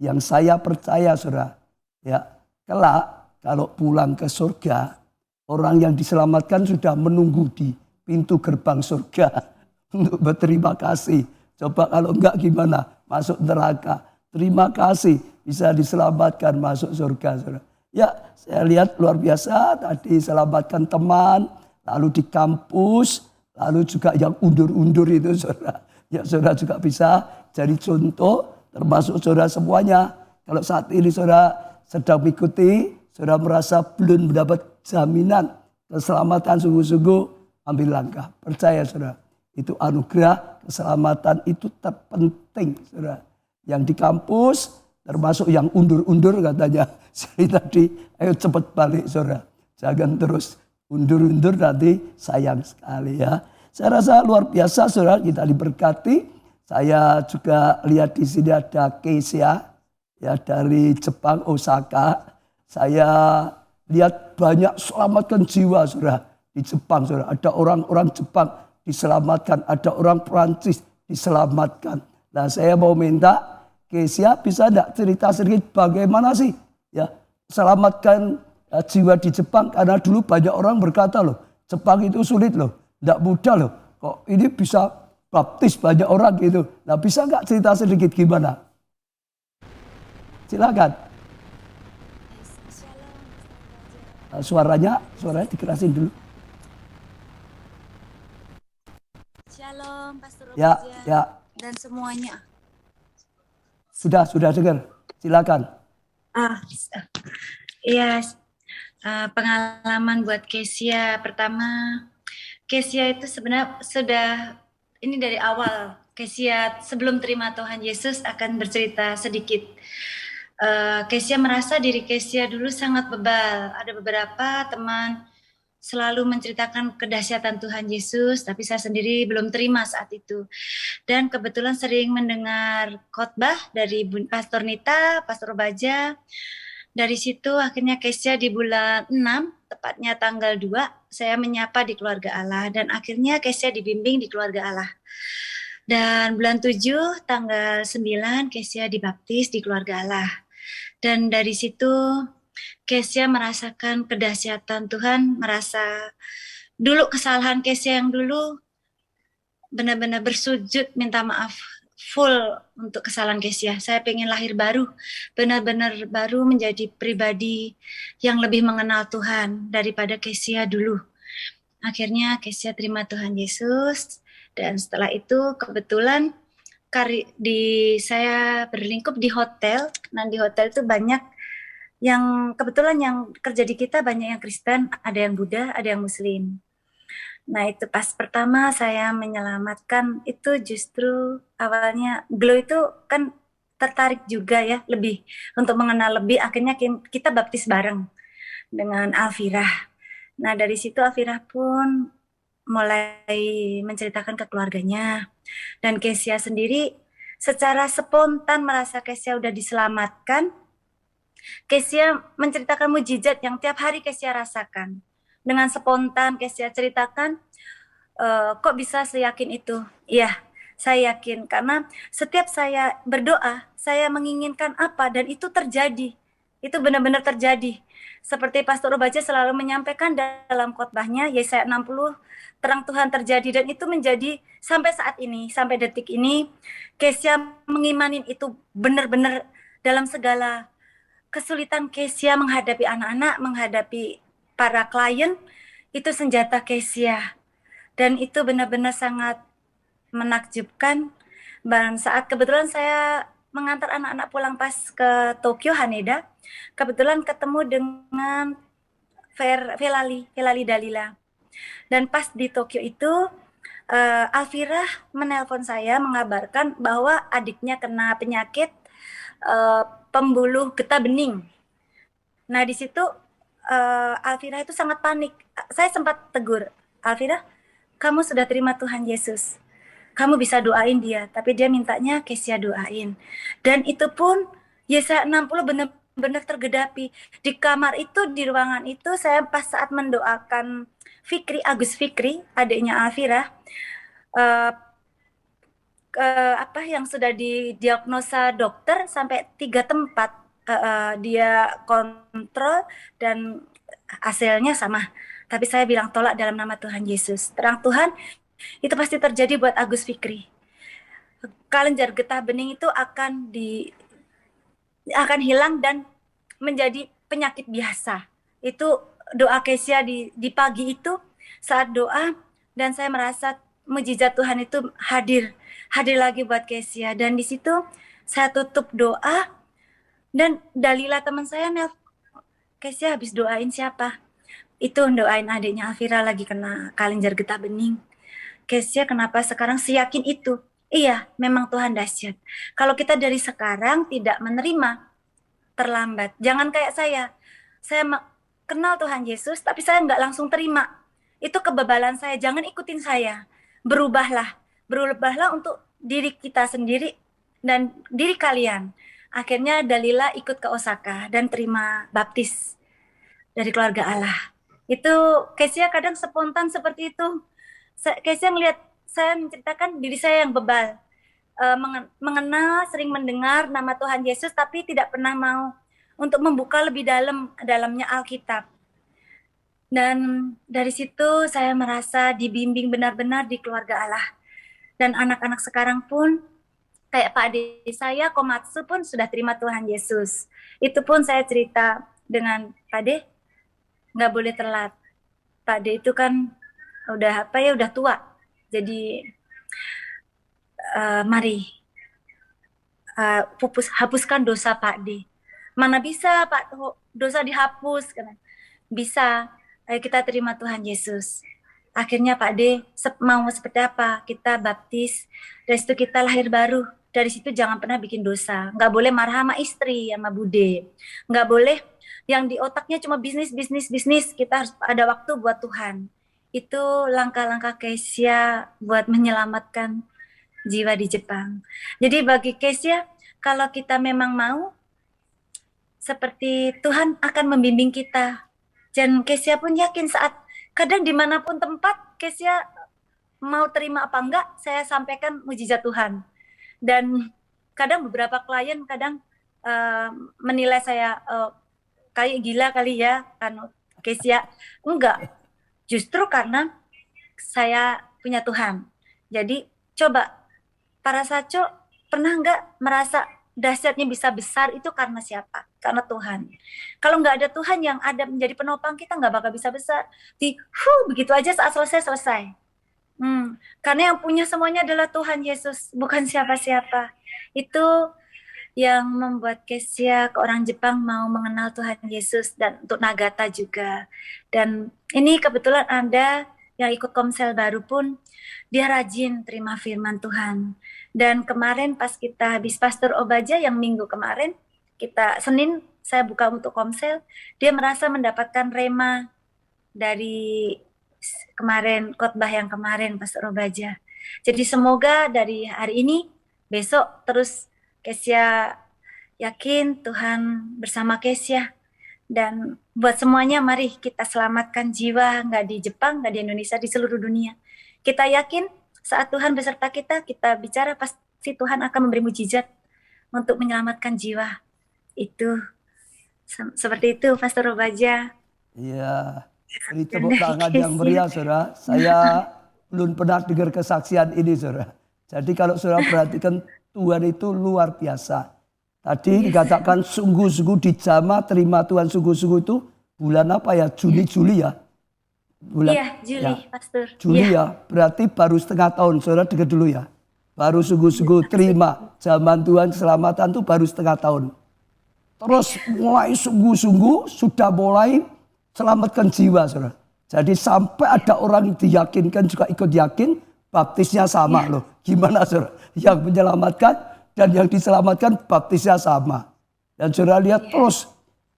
Yang saya percaya saudara, ya kelak kalau pulang ke surga, orang yang diselamatkan sudah menunggu di pintu gerbang surga untuk berterima kasih. Coba kalau enggak gimana? Masuk neraka. Terima kasih bisa diselamatkan masuk surga. Saudara. Ya, saya lihat luar biasa tadi selamatkan teman, lalu di kampus, lalu juga yang undur-undur itu saudara. Ya, saudara juga bisa jadi contoh, termasuk saudara semuanya. Kalau saat ini saudara sedang mengikuti, saudara merasa belum mendapat jaminan keselamatan, sungguh-sungguh ambil langkah. Percaya saudara, itu anugerah keselamatan itu terpenting saudara. Yang di kampus termasuk yang undur-undur katanya. Jadi tadi ayo cepat balik saudara. Jangan terus undur-undur, nanti sayang sekali ya. Saya rasa luar biasa saudara, kita diberkati. Saya juga lihat di sini ada Keisha ya dari Jepang, Osaka. Saya lihat banyak selamatkan jiwa saudara di Jepang saudara. Ada orang-orang Jepang diselamatkan, ada orang Perancis diselamatkan. Nah saya mau minta Kesia bisa enggak cerita sedikit bagaimana sih ya selamatkan jiwa di Jepang, karena dulu banyak orang berkata loh, Jepang itu sulit loh, enggak mudah loh. Kok ini bisa baptis banyak orang gitu. Nah, bisa enggak cerita sedikit gimana? Silakan. Suaranya dikerasin dulu. Shalom, Pastor Ya, Robaja ya. dan semuanya. Sudah dengar. Silakan. Iya, pengalaman buat Kesia. Pertama, Kesia itu sebenarnya sudah, ini dari awal, Kesia sebelum terima Tuhan Yesus akan bercerita sedikit. Kesia merasa diri Kesia dulu sangat bebal. Ada beberapa teman selalu menceritakan kedahsyatan Tuhan Yesus, tapi saya sendiri belum terima saat itu. Dan kebetulan sering mendengar khotbah dari Pastor Nita, Pastor Baja. Dari situ akhirnya Kesia di bulan 6, tepatnya tanggal 2, saya menyapa di keluarga Allah. Dan akhirnya Kesia dibimbing di keluarga Allah. Dan bulan 7, tanggal 9, Kesia dibaptis di keluarga Allah. Dan dari situ Kesia merasakan kedahsyatan Tuhan, merasa dulu kesalahan Kesia yang dulu benar-benar bersujud minta maaf full untuk kesalahan Kesia. Saya pengen lahir baru, benar-benar baru menjadi pribadi yang lebih mengenal Tuhan daripada Kesia dulu. Akhirnya Kesia terima Tuhan Yesus, dan setelah itu kebetulan saya berlingkup di hotel. Nah, di hotel itu banyak yang kebetulan yang kerja di kita, banyak yang Kristen, ada yang Buddha, ada yang Muslim. Nah, itu pas pertama saya menyelamatkan itu justru awalnya Glow itu kan tertarik juga ya lebih untuk mengenal lebih, akhirnya kita baptis bareng dengan Alfirah. Nah, dari situ Alfirah pun mulai menceritakan ke keluarganya, dan Kesia sendiri secara spontan merasa Kesia udah diselamatkan. Kesia menceritakan mujizat yang tiap hari Kesia rasakan. Dengan spontan Kesia ceritakan, kok bisa seyakin itu? Iya, saya yakin karena setiap saya berdoa, saya menginginkan apa dan itu terjadi. Itu benar-benar terjadi. Seperti Pastor Obaja selalu menyampaikan dalam khotbahnya, Yesaya 60, terang Tuhan terjadi, dan itu menjadi sampai saat ini, sampai detik ini, Kesia mengimanin itu benar-benar dalam segala kesulitan Kesia menghadapi anak-anak, menghadapi para klien, itu senjata Kesia. Dan itu benar-benar sangat menakjubkan. Dan saat kebetulan saya mengantar anak-anak pulang pas ke Tokyo, Haneda, kebetulan ketemu dengan Velali Dalila. Dan pas di Tokyo itu, Alfirah menelpon saya mengabarkan bahwa adiknya kena penyakit pembuluh getah bening. Nah, di situ Alfirah itu sangat panik. Saya sempat tegur, Alfirah, kamu sudah terima Tuhan Yesus, kamu bisa doain dia, tapi dia mintanya Kesia doain. Dan itu pun Yesaya 60 benar-benar tergedapi. Di kamar itu, di ruangan itu, saya pas saat mendoakan Agus Fikri, adiknya Alfirah, yang sudah didiagnosa dokter sampai 3 tempat dia kontrol dan hasilnya sama. Tapi saya bilang tolak dalam nama Tuhan Yesus. Terang Tuhan itu pasti terjadi buat Agus Fikri. Kelenjar getah bening itu akan hilang dan menjadi penyakit biasa. Itu doa Kesia di pagi itu saat doa, dan saya merasa mujizat Tuhan itu hadir lagi buat Kesia. Dan di situ saya tutup doa, dan Dalila teman saya Kesia habis doain siapa? Itu doain adiknya Alfira lagi kena kelenjar getah bening. Kesia kenapa sekarang seyakin itu? Iya, memang Tuhan dahsyat. Kalau kita dari sekarang tidak menerima, terlambat. Jangan kayak saya kenal Tuhan Yesus, tapi saya nggak langsung terima. Itu kebebalan saya, jangan ikutin saya. Berubahlah untuk diri kita sendiri dan diri kalian. Akhirnya Dalila ikut ke Osaka dan terima baptis dari keluarga Allah. Itu Kesia kadang spontan seperti itu. Kesia ngelihat saya menceritakan diri saya yang bebal. mengenal, sering mendengar nama Tuhan Yesus, tapi tidak pernah mau untuk membuka lebih dalamnya Alkitab. Dan dari situ saya merasa dibimbing benar-benar di keluarga Allah. Dan anak-anak sekarang pun, kayak Pak Ade saya, Komatsu pun sudah terima Tuhan Yesus. Itu pun saya cerita dengan Pak Ade, nggak boleh telat. Pak Ade itu kan udah tua. Jadi mari hapuskan dosa Pak Ade. Mana bisa Pak dosa dihapus? Bisa. Ayo kita terima Tuhan Yesus. Akhirnya Pak D mau seperti apa? Kita baptis, dari situ kita lahir baru. Dari situ jangan pernah bikin dosa. Nggak boleh marah sama istri, sama bude. Nggak boleh yang di otaknya cuma bisnis. Kita harus ada waktu buat Tuhan. Itu langkah-langkah Kesia buat menyelamatkan jiwa di Jepang. Jadi bagi Kesia, kalau kita memang mau, seperti Tuhan akan membimbing kita. Dan Kesia pun yakin saat kadang dimanapun tempat Kesia mau terima apa enggak, saya sampaikan mujizat Tuhan. Dan kadang beberapa klien menilai saya kayak gila kali ya, kan Kesia. Enggak, justru karena saya punya Tuhan. Jadi coba para saco pernah enggak merasa dahsyatnya bisa besar itu karena siapa? Karena Tuhan. Kalau nggak ada Tuhan yang ada menjadi penopang, kita nggak bakal bisa besar. Begitu aja saat selesai. Karena yang punya semuanya adalah Tuhan Yesus, bukan siapa-siapa. Itu yang membuat Kesia ke orang Jepang mau mengenal Tuhan Yesus, dan untuk Nagata juga. Dan ini kebetulan ada yang ikut komsel baru pun, dia rajin terima firman Tuhan. Dan kemarin pas kita habis Pastor Obaja yang minggu kemarin, Senin saya buka untuk komsel, dia merasa mendapatkan rema dari kemarin, khotbah yang kemarin Pastor Obaja. Jadi semoga dari hari ini, besok terus Kesia yakin Tuhan bersama Kesia. Dan buat semuanya, mari kita selamatkan jiwa, nggak di Jepang, nggak di Indonesia, di seluruh dunia. Kita yakin saat Tuhan beserta kita bicara, pasti Tuhan akan memberi mujizat untuk menyelamatkan jiwa. Itu seperti itu, Pastor Obaja. Iya, ini tepuk tangan yang meriah, saudara. Saya belum pernah dengar kesaksian ini, saudara. Jadi kalau saudara perhatikan, Tuhan itu luar biasa. Tadi dikatakan sungguh-sungguh dijamah terima Tuhan sungguh-sungguh itu bulan apa ya? Juli ya? Juli, ya. Pastor. Juli ya, berarti baru setengah tahun. Saudara dengar dulu ya. Baru sungguh-sungguh terima zaman Tuhan keselamatan itu baru setengah tahun. Terus mulai sungguh-sungguh sudah mulai selamatkan jiwa, saudara. Jadi sampai ada orang diyakinkan juga ikut yakin, baptisnya sama loh. Gimana, saudara? Yang menyelamatkan dan yang diselamatkan baptisnya sama. Dan saudara lihat terus,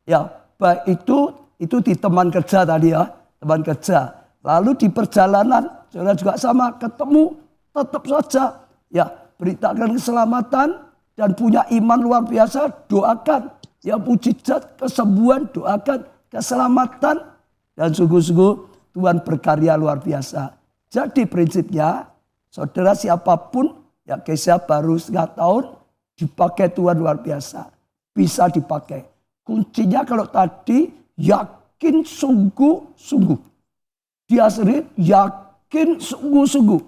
ya baik itu di teman kerja tadi ya, teman kerja. Lalu di perjalanan, saudara juga sama, ketemu tetap saja, ya beritakan keselamatan dan punya iman luar biasa, doakan. Ya mujizat, kesembuhan, doakan, keselamatan. Dan sungguh-sungguh Tuhan berkarya luar biasa. Jadi prinsipnya, saudara siapapun, ya Kesia baru setengah tahun, dipakai Tuhan luar biasa. Bisa dipakai. Kuncinya kalau tadi, yakin sungguh-sungguh. Dia sendiri yakin sungguh-sungguh.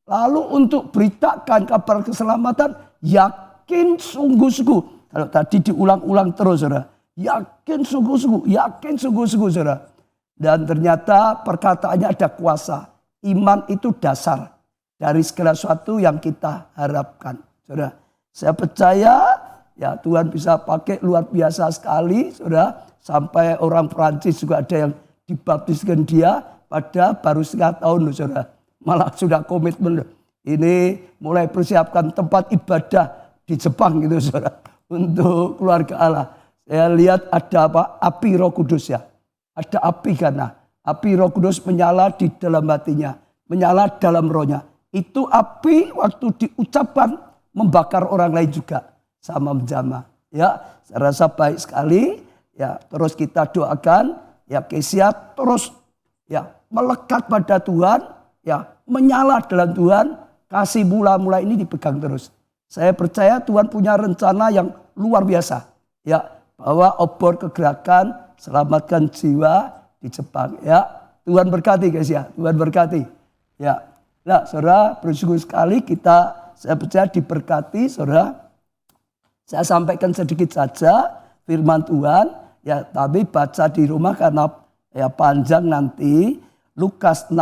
Lalu untuk beritakan kabar keselamatan, yakin sungguh-sungguh. Kalau tadi diulang-ulang terus, saudara. Yakin sungguh-sungguh, saudara. Dan ternyata perkataannya ada kuasa. Iman itu dasar dari segala sesuatu yang kita harapkan, saudara. Saya percaya ya Tuhan bisa pakai luar biasa sekali, saudara. Sampai orang Perancis juga ada yang dibaptiskan dia pada baru setengah tahun, saudara. Malah sudah komitmen. Ini mulai persiapkan tempat ibadah di Jepang gitu, saudara. Untuk keluarga Allah. Saya lihat ada api Roh Kudus ya. Ada api karena api Roh Kudus menyala di dalam hatinya, menyala dalam rohnya. Itu api waktu diucapkan membakar orang lain juga sama menjamah. Ya, saya rasa baik sekali. Ya, terus kita doakan ya Kesia terus ya melekat pada Tuhan, ya menyala dalam Tuhan, kasih mula-mula ini dipegang terus. Saya percaya Tuhan punya rencana yang luar biasa. Ya, bahwa obor kegerakan selamatkan jiwa di Jepang. Ya, Tuhan berkati guys ya, Tuhan berkati. Ya, nah saudara bersyukur sekali saya percaya diberkati saudara. Saya sampaikan sedikit saja firman Tuhan. Ya, tapi baca di rumah karena ya panjang nanti. Lukas 16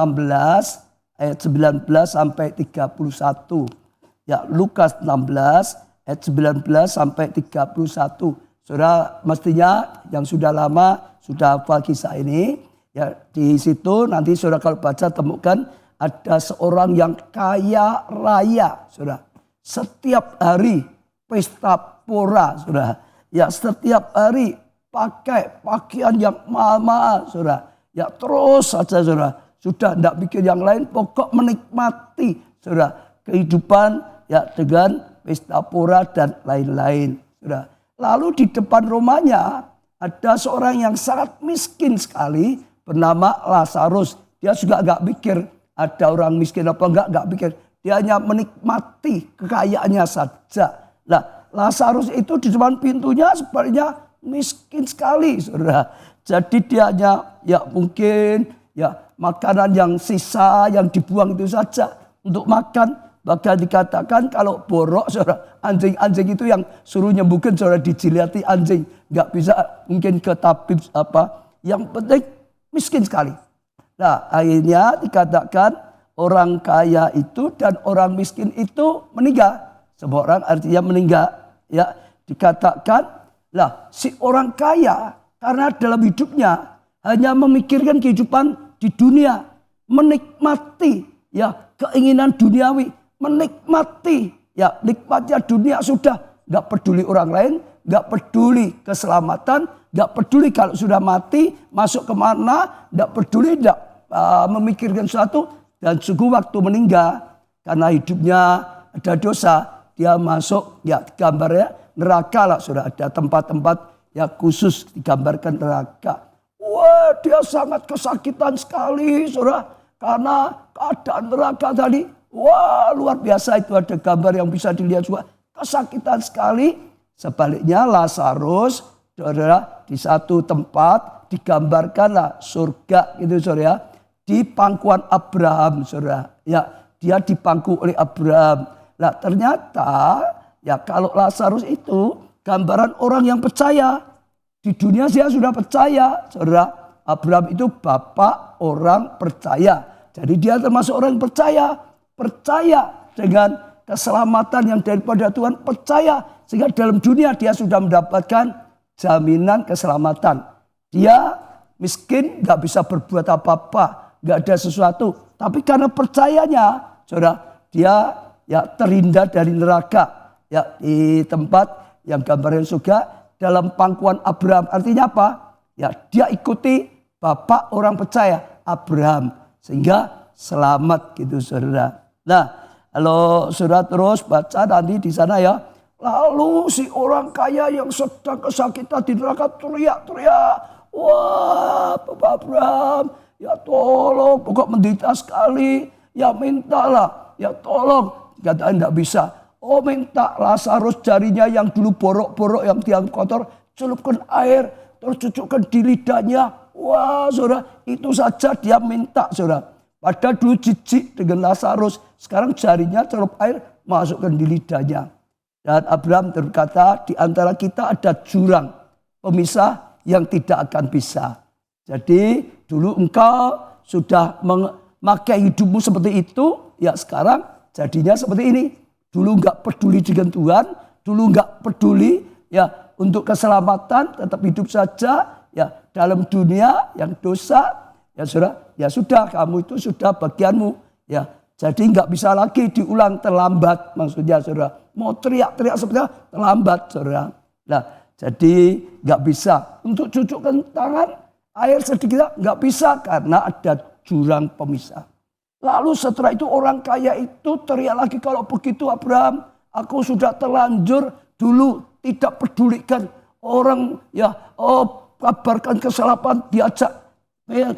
ayat 19 sampai 31. Ya, Lukas 16 ayat 19 sampai 31. Saudara mestinya yang sudah lama sudah hafal kisah ini. Ya, di situ nanti saudara kalau baca temukan ada seorang yang kaya raya, saudara. Setiap hari pesta pora, saudara. Ya, setiap hari pakai pakaian yang mahal-mahal, saudara. Ya terus saja saudara, sudah tidak pikir yang lain, pokok menikmati saudara kehidupan ya dengan pesta pora dan lain-lain saudara. Lalu di depan rumahnya ada seorang yang sangat miskin sekali bernama Lazarus. Dia juga nggak pikir ada orang miskin apa nggak pikir. Dia hanya menikmati kekayaannya saja. Nah, Lazarus itu di depan pintunya sebenarnya miskin sekali saudara. Jadi dia hanya ya mungkin ya makanan yang sisa yang dibuang itu saja untuk makan. Bahkan dikatakan kalau borok saudara, anjing-anjing itu yang suruh nyembuhkan saudara dijilati anjing. Nggak bisa mungkin ke tabib apa. Yang penting miskin sekali. Nah akhirnya dikatakan orang kaya itu dan orang miskin itu meninggal. Semua orang artinya meninggal. Ya dikatakan lah si orang kaya karena dalam hidupnya hanya memikirkan kehidupan di dunia, menikmati ya keinginan duniawi, menikmati ya nikmatnya dunia sudah, nggak peduli orang lain, nggak peduli keselamatan, nggak peduli kalau sudah mati masuk kemana, nggak peduli, nggak memikirkan sesuatu dan suku waktu meninggal karena hidupnya ada dosa, dia masuk ya gambarnya neraka lah sudah ada tempat-tempat ya khusus digambarkan neraka. Wah dia sangat kesakitan sekali saudara. Karena keadaan neraka tadi. Wah luar biasa itu ada gambar yang bisa dilihat juga. Kesakitan sekali. Sebaliknya Lazarus saudara di satu tempat digambarkanlah surga gitu saudara. Di pangkuan Abraham saudara. Ya dia dipangku oleh Abraham. Nah ternyata ya kalau Lazarus itu gambaran orang yang percaya. Di dunia dia sudah percaya. Saudara, Abraham itu bapak orang percaya. Jadi dia termasuk orang yang percaya. Percaya dengan keselamatan yang daripada Tuhan. Percaya. Sehingga dalam dunia dia sudah mendapatkan jaminan keselamatan. Dia miskin, gak bisa berbuat apa-apa. Gak ada sesuatu. Tapi karena percayanya, saudara, dia ya terhindar dari neraka. Ya di tempat yang gambarnya surga dalam pangkuan Abraham. Artinya apa? Ya dia ikuti bapak orang percaya Abraham. Sehingga selamat gitu saudara. Nah kalau saudara terus baca nanti di sana ya. Lalu si orang kaya yang sedang kesakitan di neraka teriak-teriak. Wah Bapak Abraham ya tolong. Pokok menderita sekali. Ya mintalah. Ya tolong. Katakan tidak bisa. Oh minta Lazarus jarinya yang dulu borok-borok yang tiang kotor. Celupkan air. Terus cucukkan di lidahnya. Wah saudara itu saja dia minta saudara. Padahal dulu jijik dengan Lazarus. Sekarang jarinya celup air masukkan di lidahnya. Dan Abraham berkata di antara kita ada jurang pemisah yang tidak akan bisa. Jadi dulu engkau sudah memakai hidupmu seperti itu. Ya sekarang jadinya seperti ini. Dulu enggak peduli dengan Tuhan, dulu enggak peduli ya untuk keselamatan, tetap hidup saja ya dalam dunia yang dosa. Ya saudara, ya sudah kamu itu sudah bagianmu ya. Jadi enggak bisa lagi diulang terlambat maksudnya saudara. Mau teriak-teriak sebenarnya terlambat saudara. Nah, jadi enggak bisa untuk cucukkan tangan air sedikit enggak bisa karena ada jurang pemisah. Lalu setelah itu orang kaya itu teriak lagi, kalau begitu Abraham, aku sudah terlanjur dulu tidak pedulikan orang ya kabarkan keselamatan, diajak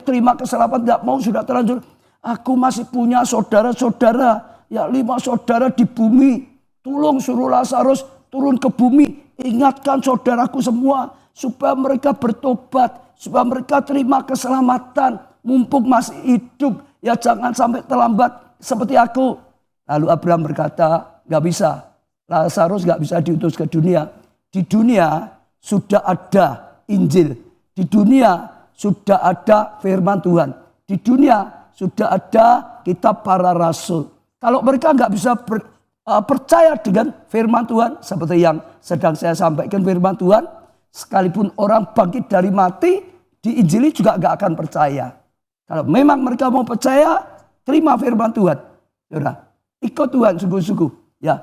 terima keselamatan tidak mau, sudah terlanjur. Aku masih punya saudara-saudara, ya 5 saudara di bumi. Tolong suruh Lazarus turun ke bumi. Ingatkan saudaraku semua supaya mereka bertobat, supaya mereka terima keselamatan. Mumpung masih hidup, ya jangan sampai terlambat seperti aku. Lalu Abraham berkata, gak bisa. Lazarus gak bisa diutus ke dunia. Di dunia sudah ada Injil. Di dunia sudah ada firman Tuhan. Di dunia sudah ada kitab para rasul. Kalau mereka gak bisa percaya dengan firman Tuhan, seperti yang sedang saya sampaikan firman Tuhan, sekalipun orang bangkit dari mati, diinjili juga gak akan percaya. Kalau memang mereka mau percaya, terima firman Tuhan. Yaudah, ikut Tuhan sungguh-sungguh. Ya,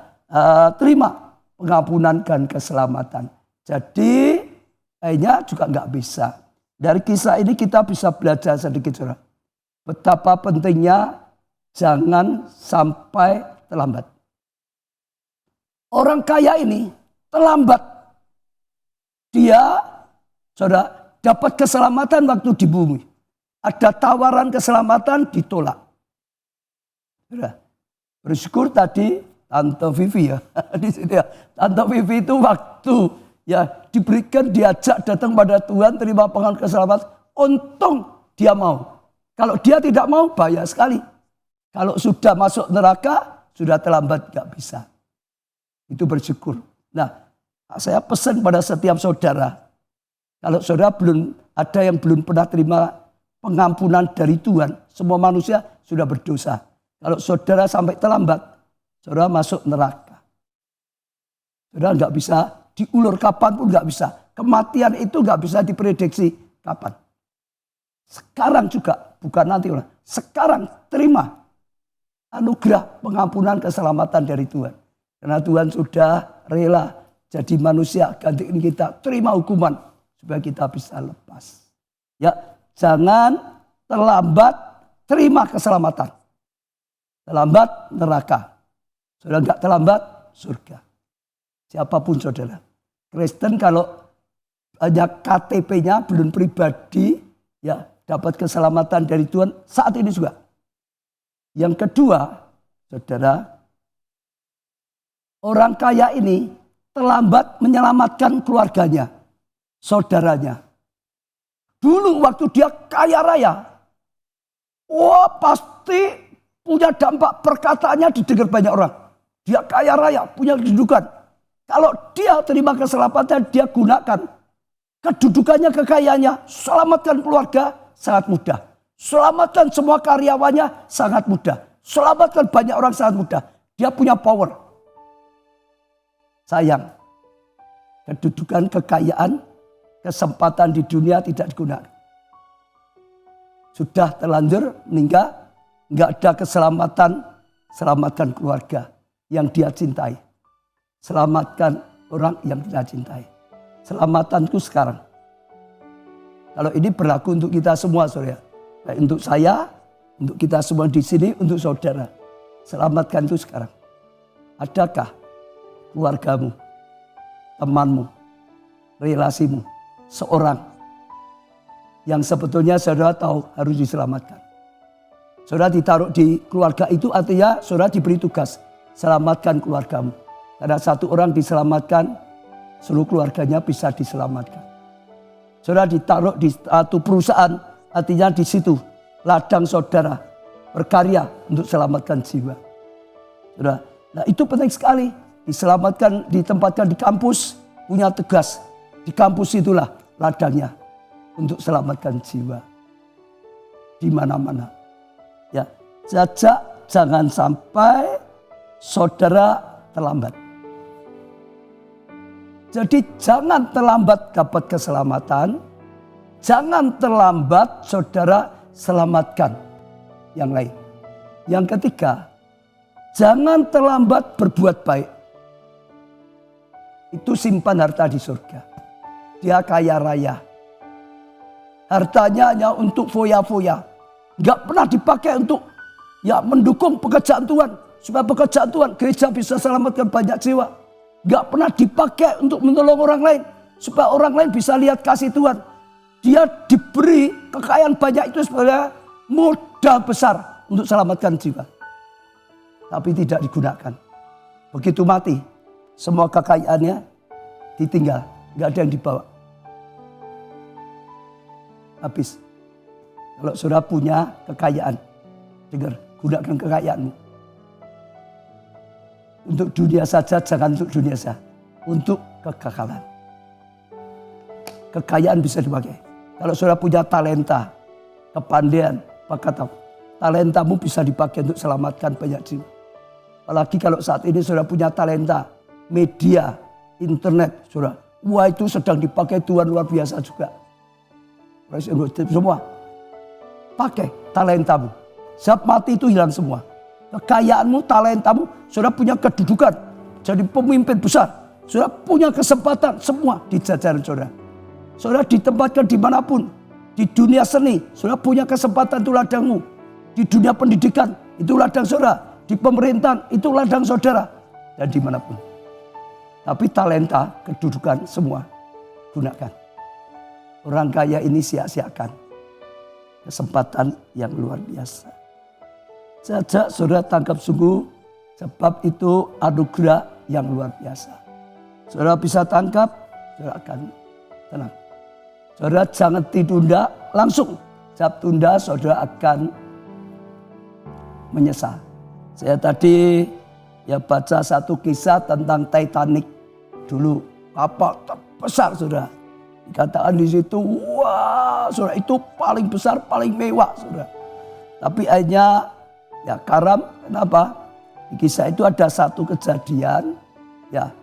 terima pengampunan dan keselamatan. Jadi, kayaknya juga gak bisa. Dari kisah ini kita bisa belajar sedikit, saudara. Betapa pentingnya jangan sampai terlambat. Orang kaya ini terlambat. Dia, saudara, dapat keselamatan waktu di bumi. Ada tawaran keselamatan, ditolak. Saudara, bersyukur tadi Tante Vivi ya. Di sini ya. Tante Vivi itu waktu ya diberikan, diajak datang pada Tuhan, terima pengampunan keselamatan. Untung dia mau. Kalau dia tidak mau, bahaya sekali. Kalau sudah masuk neraka, sudah terlambat, gak bisa. Itu bersyukur. Nah, saya pesan pada setiap saudara. Kalau saudara belum ada yang belum pernah terima pengampunan dari Tuhan, semua manusia sudah berdosa. Kalau saudara sampai terlambat, saudara masuk neraka. Saudara nggak bisa diulur kapan pun nggak bisa. Kematian itu nggak bisa diprediksi kapan. Sekarang juga, bukan nanti. Sekarang terima anugerah pengampunan keselamatan dari Tuhan. Karena Tuhan sudah rela jadi manusia gantiin kita, terima hukuman supaya kita bisa lepas. Ya, jangan terlambat terima keselamatan. Terlambat neraka. Saudara enggak terlambat surga. Siapapun saudara. Kristen kalau hanya KTP-nya belum pribadi, ya dapat keselamatan dari Tuhan saat ini juga. Yang kedua, saudara, orang kaya ini terlambat menyelamatkan keluarganya, saudaranya. Dulu waktu dia kaya raya, wah pasti punya dampak, perkataannya didengar banyak orang. Dia kaya raya, punya kedudukan. Kalau dia terima keselamatan, dia gunakan kedudukannya, kekayaannya, selamatkan keluarga, sangat mudah. Selamatkan semua karyawannya, sangat mudah. Selamatkan banyak orang, sangat mudah. Dia punya power. Sayang, kedudukan, kekayaan, kesempatan di dunia tidak digunakan. Sudah terlanjur meninggal, nggak ada keselamatan, selamatkan keluarga yang dia cintai. Selamatkan orang yang dia cintai. Selamatanku sekarang. Kalau ini berlaku untuk kita semua, saudara. Untuk saya, untuk kita semua di sini, untuk saudara. Selamatkan itu sekarang. Adakah keluargamu, temanmu, relasimu, seorang yang sebetulnya saudara tahu harus diselamatkan? Saudara ditaruh di keluarga itu artinya saudara diberi tugas, selamatkan keluargamu. Karena satu orang diselamatkan, seluruh keluarganya bisa diselamatkan. Saudara ditaruh di satu perusahaan, artinya di situ ladang saudara berkarya untuk selamatkan jiwa. Saudara, nah itu penting sekali. Diselamatkan, ditempatkan di kampus, punya tugas. Di kampus itulah ladangnya untuk selamatkan jiwa. Di mana-mana. Ya, jangan sampai saudara terlambat. Jadi jangan terlambat dapat keselamatan. Jangan terlambat saudara selamatkan yang lain. Yang ketiga, jangan terlambat berbuat baik. Itu simpan harta di surga. Dia kaya raya. Hartanya hanya untuk foya-foya. Gak pernah dipakai untuk ya mendukung pekerjaan Tuhan. Supaya pekerjaan Tuhan, gereja bisa selamatkan banyak jiwa. Gak pernah dipakai untuk menolong orang lain. Supaya orang lain bisa lihat kasih Tuhan. Dia diberi kekayaan banyak itu sebenarnya modal besar untuk selamatkan jiwa. Tapi tidak digunakan. Begitu mati, semua kekayaannya ditinggal, nggak ada yang dibawa. Habis. Kalau saudara punya kekayaan, dengar, gunakan kekayaanmu. Untuk dunia saja, jangan untuk dunia saja. Untuk kekekalan. Kekayaan bisa dipakai. Kalau saudara punya talenta, kepandaian, bakat, talentamu bisa dipakai untuk selamatkan banyak jiwa. Apalagi kalau saat ini saudara punya talenta, media, internet, saudara. Wah, itu sedang dipakai Tuhan luar biasa juga. Semua. Pakai talentamu. Saat mati itu hilang semua. Kekayaanmu, talentamu, saudara punya kedudukan. Jadi pemimpin besar. Saudara punya kesempatan semua di jajaran saudara. Saudara ditempatkan dimanapun. Di dunia seni, saudara punya kesempatan, itu ladangmu. Di dunia pendidikan, itu ladang saudara. Di pemerintahan, itu ladang saudara. Dan dimanapun. Tapi talenta, kedudukan semua gunakan. Orang kaya ini sia-siakan. Kesempatan yang luar biasa. Sejak saudara tangkap sungguh, sebab itu anugerah yang luar biasa. Saudara bisa tangkap, saudara akan tenang. Saudara jangan ditunda, langsung. Sebab tunda, saudara akan menyesal. Saya tadi baca satu kisah tentang Titanic dulu. Kapal terbesar, saudara. Dikatakan di situ, wah, saudara, itu paling besar, paling mewah, saudara. Tapi akhirnya karam. Kenapa? Di kisah itu ada satu kejadian.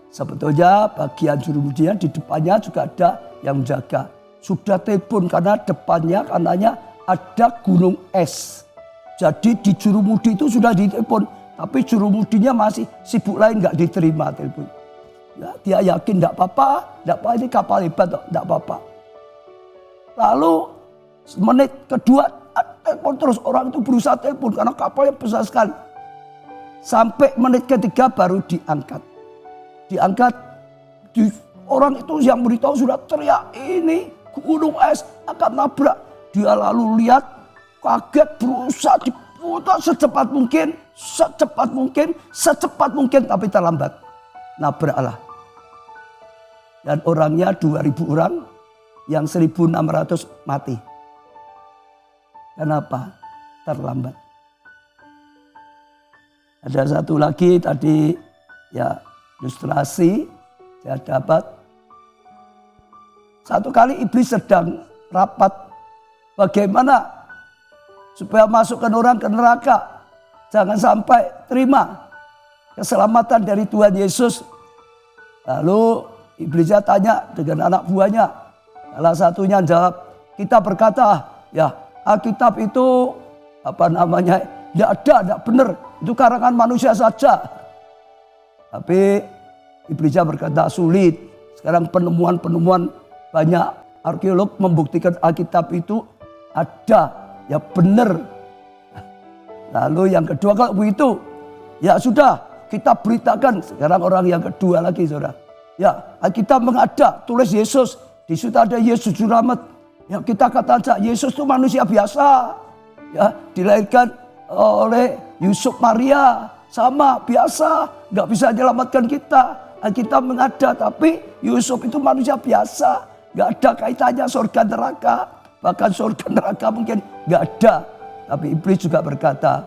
Sebetulnya bagian jurumudinya di depannya juga ada yang menjaga. Sudah telepon karena depannya katanya ada gunung es. Jadi di jurumudi itu sudah ditelepon, tapi jurumudinya masih sibuk lain, nggak diterima telepon. Dia yakin tidak apa-apa, ini kapal hebat, tidak apa-apa. Lalu menit kedua telepon terus, orang itu berusaha telepon karena kapalnya besar sekali. Sampai menit ketiga baru diangkat. Orang itu yang beritahu sudah teriak, ini gunung es akan nabrak. Dia lalu lihat, kaget, berusaha diputar secepat mungkin, tapi terlambat. Nabraklah. Dan orangnya 2.000 orang, yang 1.600 mati. Kenapa? Terlambat. Ada satu lagi tadi, ilustrasi saya dapat. Satu kali iblis sedang rapat. Bagaimana supaya masukkan orang ke neraka. Jangan sampai terima keselamatan dari Tuhan Yesus. Lalu iblisnya tanya dengan anak buahnya. Salah satunya jawab, kita berkata, Alkitab itu tidak ada, tidak benar. Itu karangan manusia saja. Tapi iblisnya berkata sulit. Sekarang penemuan banyak arkeolog membuktikan Alkitab itu ada, benar. Lalu yang kedua, kalau begitu, sudah kita beritakan. Sekarang orang yang kedua lagi, saudara. Kita mengada, tulis Yesus. Di situ ada Yesus Juru Selamat. Kita kata saja, Yesus itu manusia biasa. Dilahirkan oleh Yusuf Maria. Sama, biasa. Gak bisa menyelamatkan kita. Kita mengada, tapi Yusuf itu manusia biasa. Gak ada kaitannya surga neraka. Bahkan surga neraka mungkin gak ada. Tapi iblis juga berkata,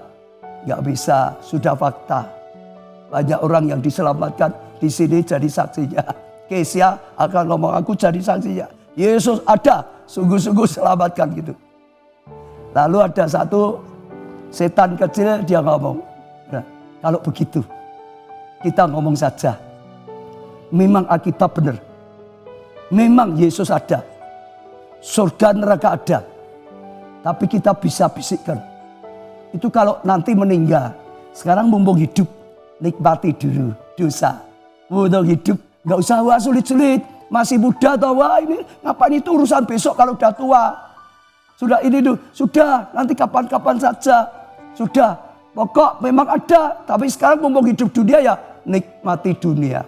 gak bisa, sudah fakta. Banyak orang yang diselamatkan. Di sini jadi saksinya. Kesia akan ngomong, aku jadi saksinya. Yesus ada, sungguh-sungguh selamatkan gitu. Lalu ada satu setan kecil, dia ngomong, kalau begitu kita ngomong saja. Memang Alkitab benar. Memang Yesus ada. Surga neraka ada. Tapi kita bisa bisikkan. Itu kalau nanti meninggal. Sekarang mumpung hidup, nikmati dulu dosa. Untuk hidup, nggak usah sulit-sulit, masih muda atau ini ngapain itu urusan besok kalau udah tua. Sudah ini tuh, sudah nanti kapan-kapan saja. Sudah, pokok memang ada, tapi sekarang mumpung hidup dunia nikmati dunia.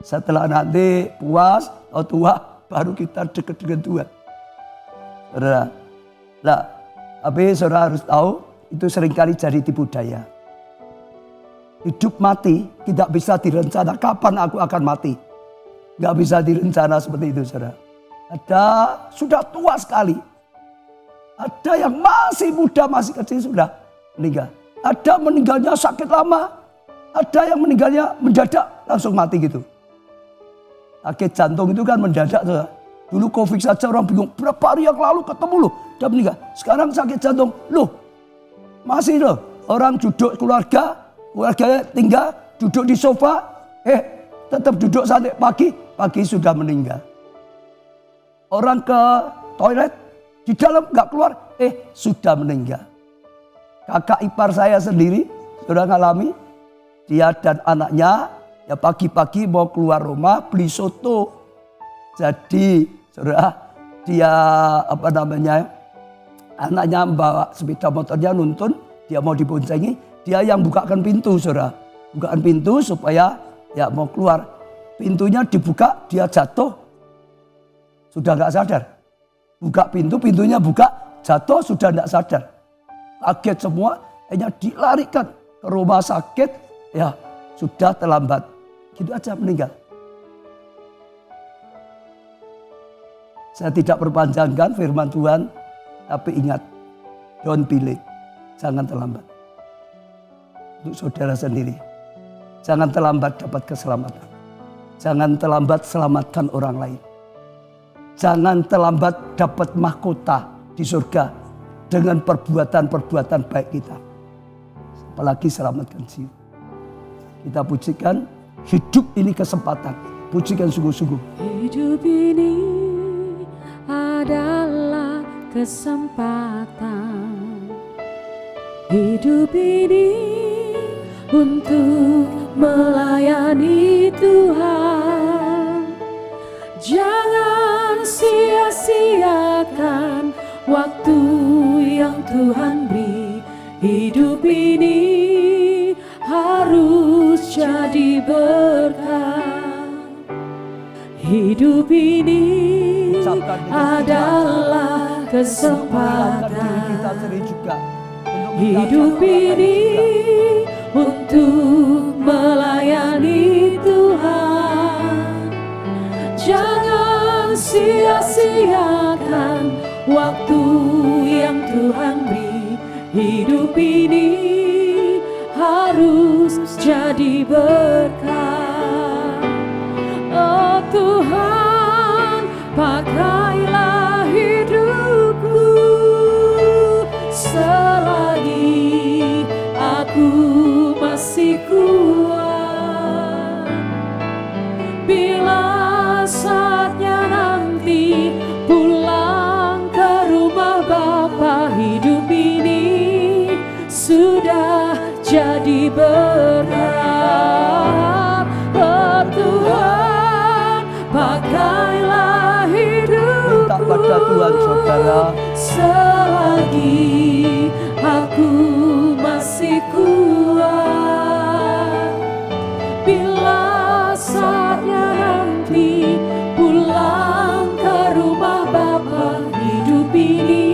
Setelah nanti puas atau tua, baru kita dekat dengan Tuhan. Saudara, tapi saudara harus tahu itu seringkali jadi tipu daya. Hidup mati tidak bisa direncana kapan aku akan mati. Nggak bisa direncana seperti itu, saudara. Ada sudah tua sekali. Ada yang masih muda, masih kecil sudah meninggal. Ada meninggalnya sakit lama. Ada yang meninggalnya mendadak langsung mati gitu. Sakit jantung itu kan mendadak, saudara. Dulu COVID saja orang bingung, berapa hari yang lalu ketemu loh, dia meninggal. Sekarang sakit jantung, loh masih loh. Orang duduk keluarganya tinggal, duduk di sofa, tetap duduk sampai pagi sudah meninggal. Orang ke toilet, di dalam nggak keluar, sudah meninggal. Kakak ipar saya sendiri sudah ngalami, dia dan anaknya ya pagi-pagi mau keluar rumah beli soto. Jadi saudara, dia anaknya membawa sepeda motornya nuntun, dia mau diboncengi, dia yang bukakan pintu, saudara. Bukakan pintu supaya ya mau keluar. Pintunya dibuka, dia jatuh, sudah nggak sadar. Buka pintu, pintunya buka, jatuh, sudah nggak sadar. Kaget semua, hanya dilarikan ke rumah sakit, ya sudah terlambat. Gitu aja meninggal. Saya tidak perpanjangkan firman Tuhan, tapi ingat, don't be late, jangan terlambat. Untuk saudara sendiri, jangan terlambat dapat keselamatan. Jangan terlambat selamatkan orang lain. Jangan terlambat dapat mahkota di surga dengan perbuatan-perbuatan baik kita. Apalagi selamatkan jiwa. Kita pujikan, hidup ini kesempatan. Pujikan sungguh-sungguh. Hidup ini adalah kesempatan. Hidup ini untuk melayani Tuhan. Jangan sia-siakan waktu yang Tuhan beri. Hidup ini harus jadi berkat. Hidup ini adalah kesempatan. Hidup ini untuk melayani Tuhan. Jangan sia-siakan waktu yang Tuhan beri. Hidup ini harus jadi berkat. Oh Tuhan, pakailah hidupku selagi aku masih kuat. Bila saatnya nanti pulang ke rumah Bapa, hidup ini sudah jadi berkat. Oh Tuhan, pakailah hidupku pada Tuhan, saudara, selagi aku masih kuat. Bila saatnya nanti pulang ke rumah Bapa, hidup ini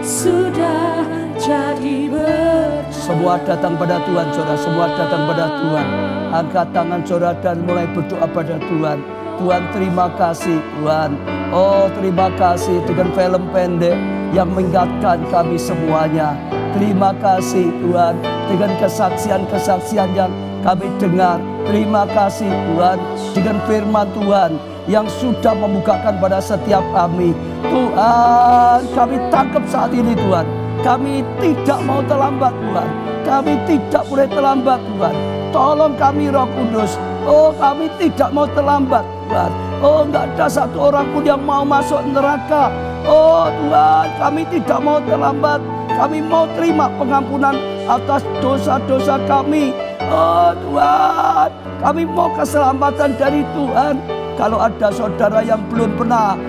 sudah jadi berkat. Semua datang pada Tuhan, saudara. Semua datang pada Tuhan. Angkat tangan saudara dan mulai berdoa pada Tuhan. Tuhan, terima kasih Tuhan. Oh terima kasih dengan film pendek yang mengingatkan kami semuanya. Terima kasih Tuhan dengan kesaksian-kesaksian yang kami dengar. Terima kasih Tuhan dengan firman Tuhan yang sudah membukakan pada setiap kami. Tuhan, kami tangkap saat ini Tuhan. Kami tidak mau terlambat Tuhan. Kami tidak boleh terlambat Tuhan. Tolong kami Roh Kudus. Oh kami tidak mau terlambat Tuhan. Oh enggak ada satu orang pun yang mau masuk neraka. Oh Tuhan, kami tidak mau terlambat. Kami mau terima pengampunan atas dosa-dosa kami. Oh Tuhan, kami mau keselamatan dari Tuhan. Kalau ada saudara yang belum pernah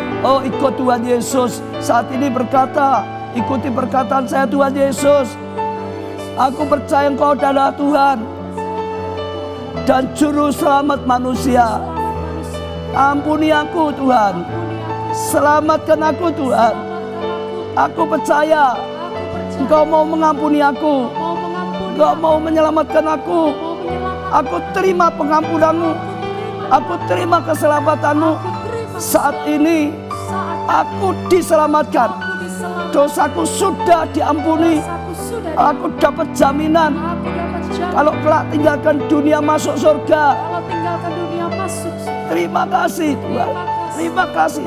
ikut Tuhan Yesus, saat ini berkata, ikuti perkataan saya Tuhan Yesus. Aku percaya Engkau adalah Tuhan dan Juru Selamat manusia. Ampuni aku Tuhan. Selamatkan aku Tuhan. Aku percaya Engkau mau mengampuni aku. Engkau mau menyelamatkan aku. Aku terima pengampunanmu. Aku terima keselamatanmu. Saat ini aku diselamatkan. Dosaku sudah diampuni. Aku dapat jaminan. Kalau kelak tinggalkan dunia masuk surga. Terima kasih Tuhan. Terima kasih.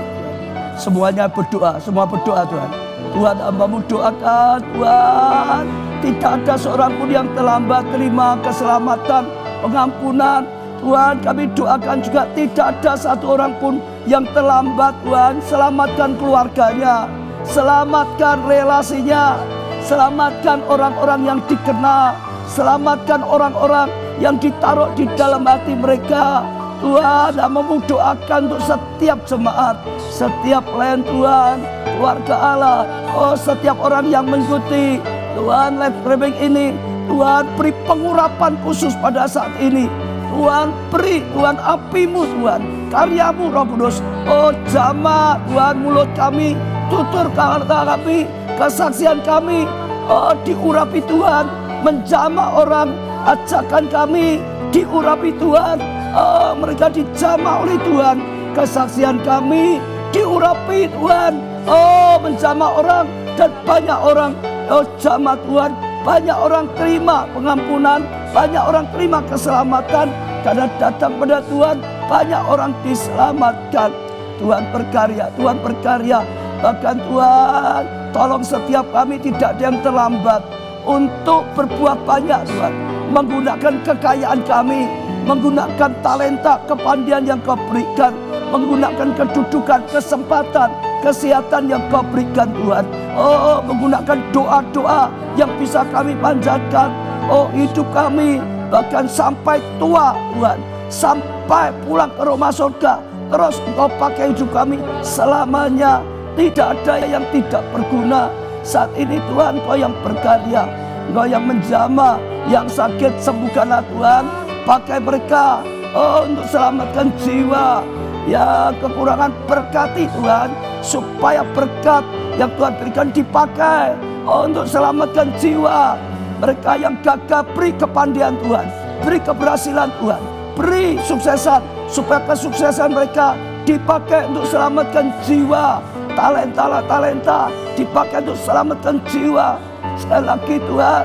Semuanya berdoa. Semua berdoa Tuhan. Tuhan, hamba-Mu doakan Tuhan. Tidak ada seorang pun yang terlambat terima keselamatan, pengampunan. Tuhan, kami doakan juga tidak ada satu orang pun yang terlambat Tuhan. Selamatkan keluarganya. Selamatkan relasinya. Selamatkan orang-orang yang dikenal. Selamatkan orang-orang yang ditaruh di dalam hati mereka. Tuhan, hamba-Mu doakan untuk setiap jemaat, setiap pelayan Tuhan, keluarga Allah. Oh, setiap orang yang mengikuti Tuhan live streaming ini. Tuhan, beri pengurapan khusus pada saat ini. Tuhan, beri Tuhan api-Mu Tuhan, karya-Mu Roh Kudus. Oh, jamah Tuhan mulut kami, tutur kata kami, kesaksian kami. Oh, diurapi Tuhan, menjamah orang, ajakan kami diurapi Tuhan. Oh, mereka dijamah oleh Tuhan, kesaksian kami diurapi Tuhan. Oh, menjamah orang dan banyak orang. Oh, jamah Tuhan, banyak orang terima pengampunan, banyak orang terima keselamatan karena datang pada Tuhan. Banyak orang diselamatkan. Tuhan berkarya, Tuhan berkarya. Bahkan Tuhan, tolong setiap kami tidak ada yang terlambat untuk berbuat banyak Tuhan. Menggunakan kekayaan kami, menggunakan talenta, kepandian yang Kau berikan, menggunakan kedudukan, kesempatan, kesehatan yang Kau berikan Tuhan. Oh, menggunakan doa-doa yang bisa kami panjatkan. Oh, hidup kami bahkan sampai tua Tuhan, sampai pulang ke rumah surga. Terus Engkau pakai hidup kami selamanya. Tidak ada yang tidak berguna. Saat ini Tuhan, Kau yang berkarya, Engkau yang menjamah, yang sakit sembuhkanlah Tuhan. Pakai mereka, oh, untuk selamatkan jiwa. Ya, kekurangan berkati Tuhan, supaya berkat yang Tuhan berikan dipakai, oh, untuk selamatkan jiwa. Mereka yang gagal, beri kepandian Tuhan, beri keberhasilan Tuhan, beri suksesan, supaya kesuksesan mereka dipakai untuk selamatkan jiwa. Talenta dipakai untuk selamatkan jiwa. Sekali lagi Tuhan,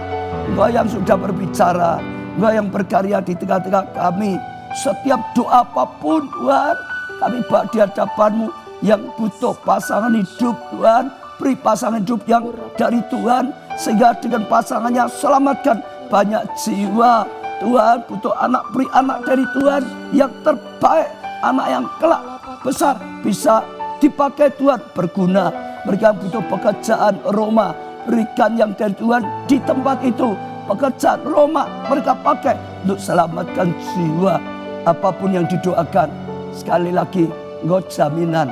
Engkau yang sudah berbicara, Engkau yang berkarya di tengah-tengah kami. Setiap doa apapun Tuhan, kami bawa di hadapan-Mu. Yang butuh pasangan hidup Tuhan, beri pasangan hidup yang dari Tuhan, sehingga dengan pasangannya selamatkan banyak jiwa. Tuhan, butuh anak, beri anak dari Tuhan yang terbaik, anak yang kelak besar bisa dipakai Tuhan, berguna. Mereka butuh pekerjaan Roma, berikan yang dari Tuhan di tempat itu. Pekerjaan Roma mereka pakai untuk selamatkan jiwa. Apapun yang didoakan, sekali lagi Engkau jaminan.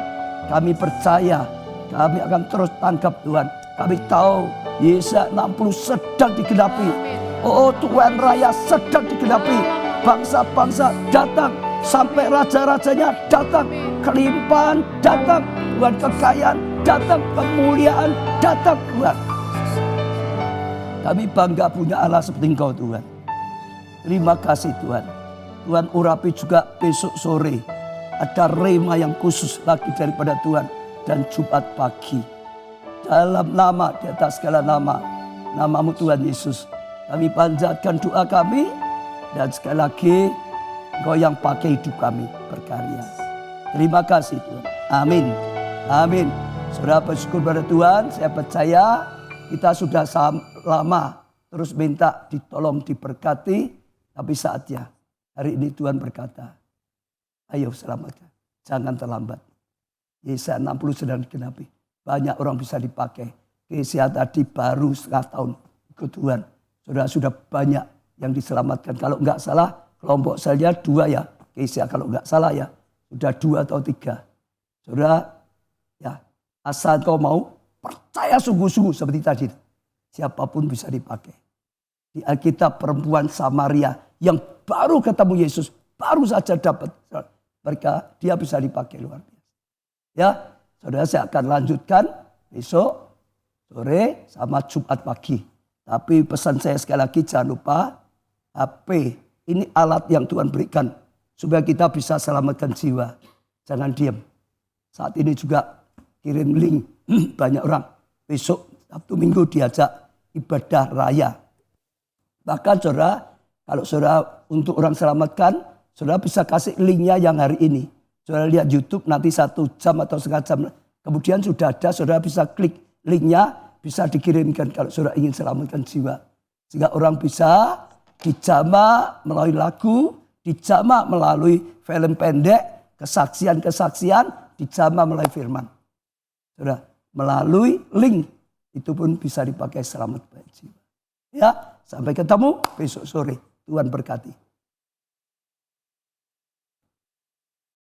Kami percaya, kami akan terus tangkap Tuhan. Kami tahu Yesaya 60 sedang digenapi. Oh, Tuhan Raya sedang digenapi. Bangsa-bangsa datang, sampai raja-rajanya datang, kelimpahan datang, Tuhan, kekayaan datang, kemuliaan datang Tuhan. Kami bangga punya Allah seperti Engkau Tuhan. Terima kasih Tuhan. Tuhan urapi juga besok sore. Ada rema yang khusus lagi daripada Tuhan. Dan Jumat pagi. Dalam nama, di atas segala nama, nama-Mu Tuhan Yesus. Kami panjatkan doa kami. Dan sekali lagi, Engkau yang pakai hidup kami berkarya. Terima kasih Tuhan. Amin. Amin. Saudara bersyukur pada Tuhan. Saya percaya kita sudah lama terus minta ditolong diberkati. Tapi saatnya hari ini Tuhan berkata, ayo selamatkan. Jangan terlambat. Yesaya 60 sedang digenapi. Banyak orang bisa dipakai. Kesia tadi baru setengah tahun ikut Tuhan. Saudara sudah banyak yang diselamatkan. Kalau enggak salah, kelompok saya 2 ya. Kesia kalau enggak salah ya. Sudah 2 atau 3. Saudara, ya, asal kau mau percaya sungguh-sungguh seperti tadi. Siapapun bisa dipakai. Di Alkitab perempuan Samaria yang baru ketemu Yesus. Baru saja dapat berkat. Dia bisa dipakai luar biasa. Ya, saudara, saya akan lanjutkan besok sore sama Jumat pagi. Tapi pesan saya sekali lagi, jangan lupa HP. Ini alat yang Tuhan berikan supaya kita bisa selamatkan jiwa. Jangan diam. Saat ini juga kirim link banyak orang. Besok Sabtu Minggu diajak ibadah raya. Bahkan saudara, kalau saudara untuk orang selamatkan, saudara bisa kasih linknya yang hari ini. Saudara lihat YouTube nanti 1 jam atau setengah jam. Kemudian sudah ada, saudara bisa klik linknya, bisa dikirimkan kalau saudara ingin selamatkan jiwa. Sehingga orang bisa dijamah melalui lagu, dijamah melalui film pendek, kesaksian-kesaksian, dijamah melalui firman. Saudara, melalui link itu pun bisa dipakai selamat jiwa. Ya, sampai ketemu besok sore. Tuhan berkati.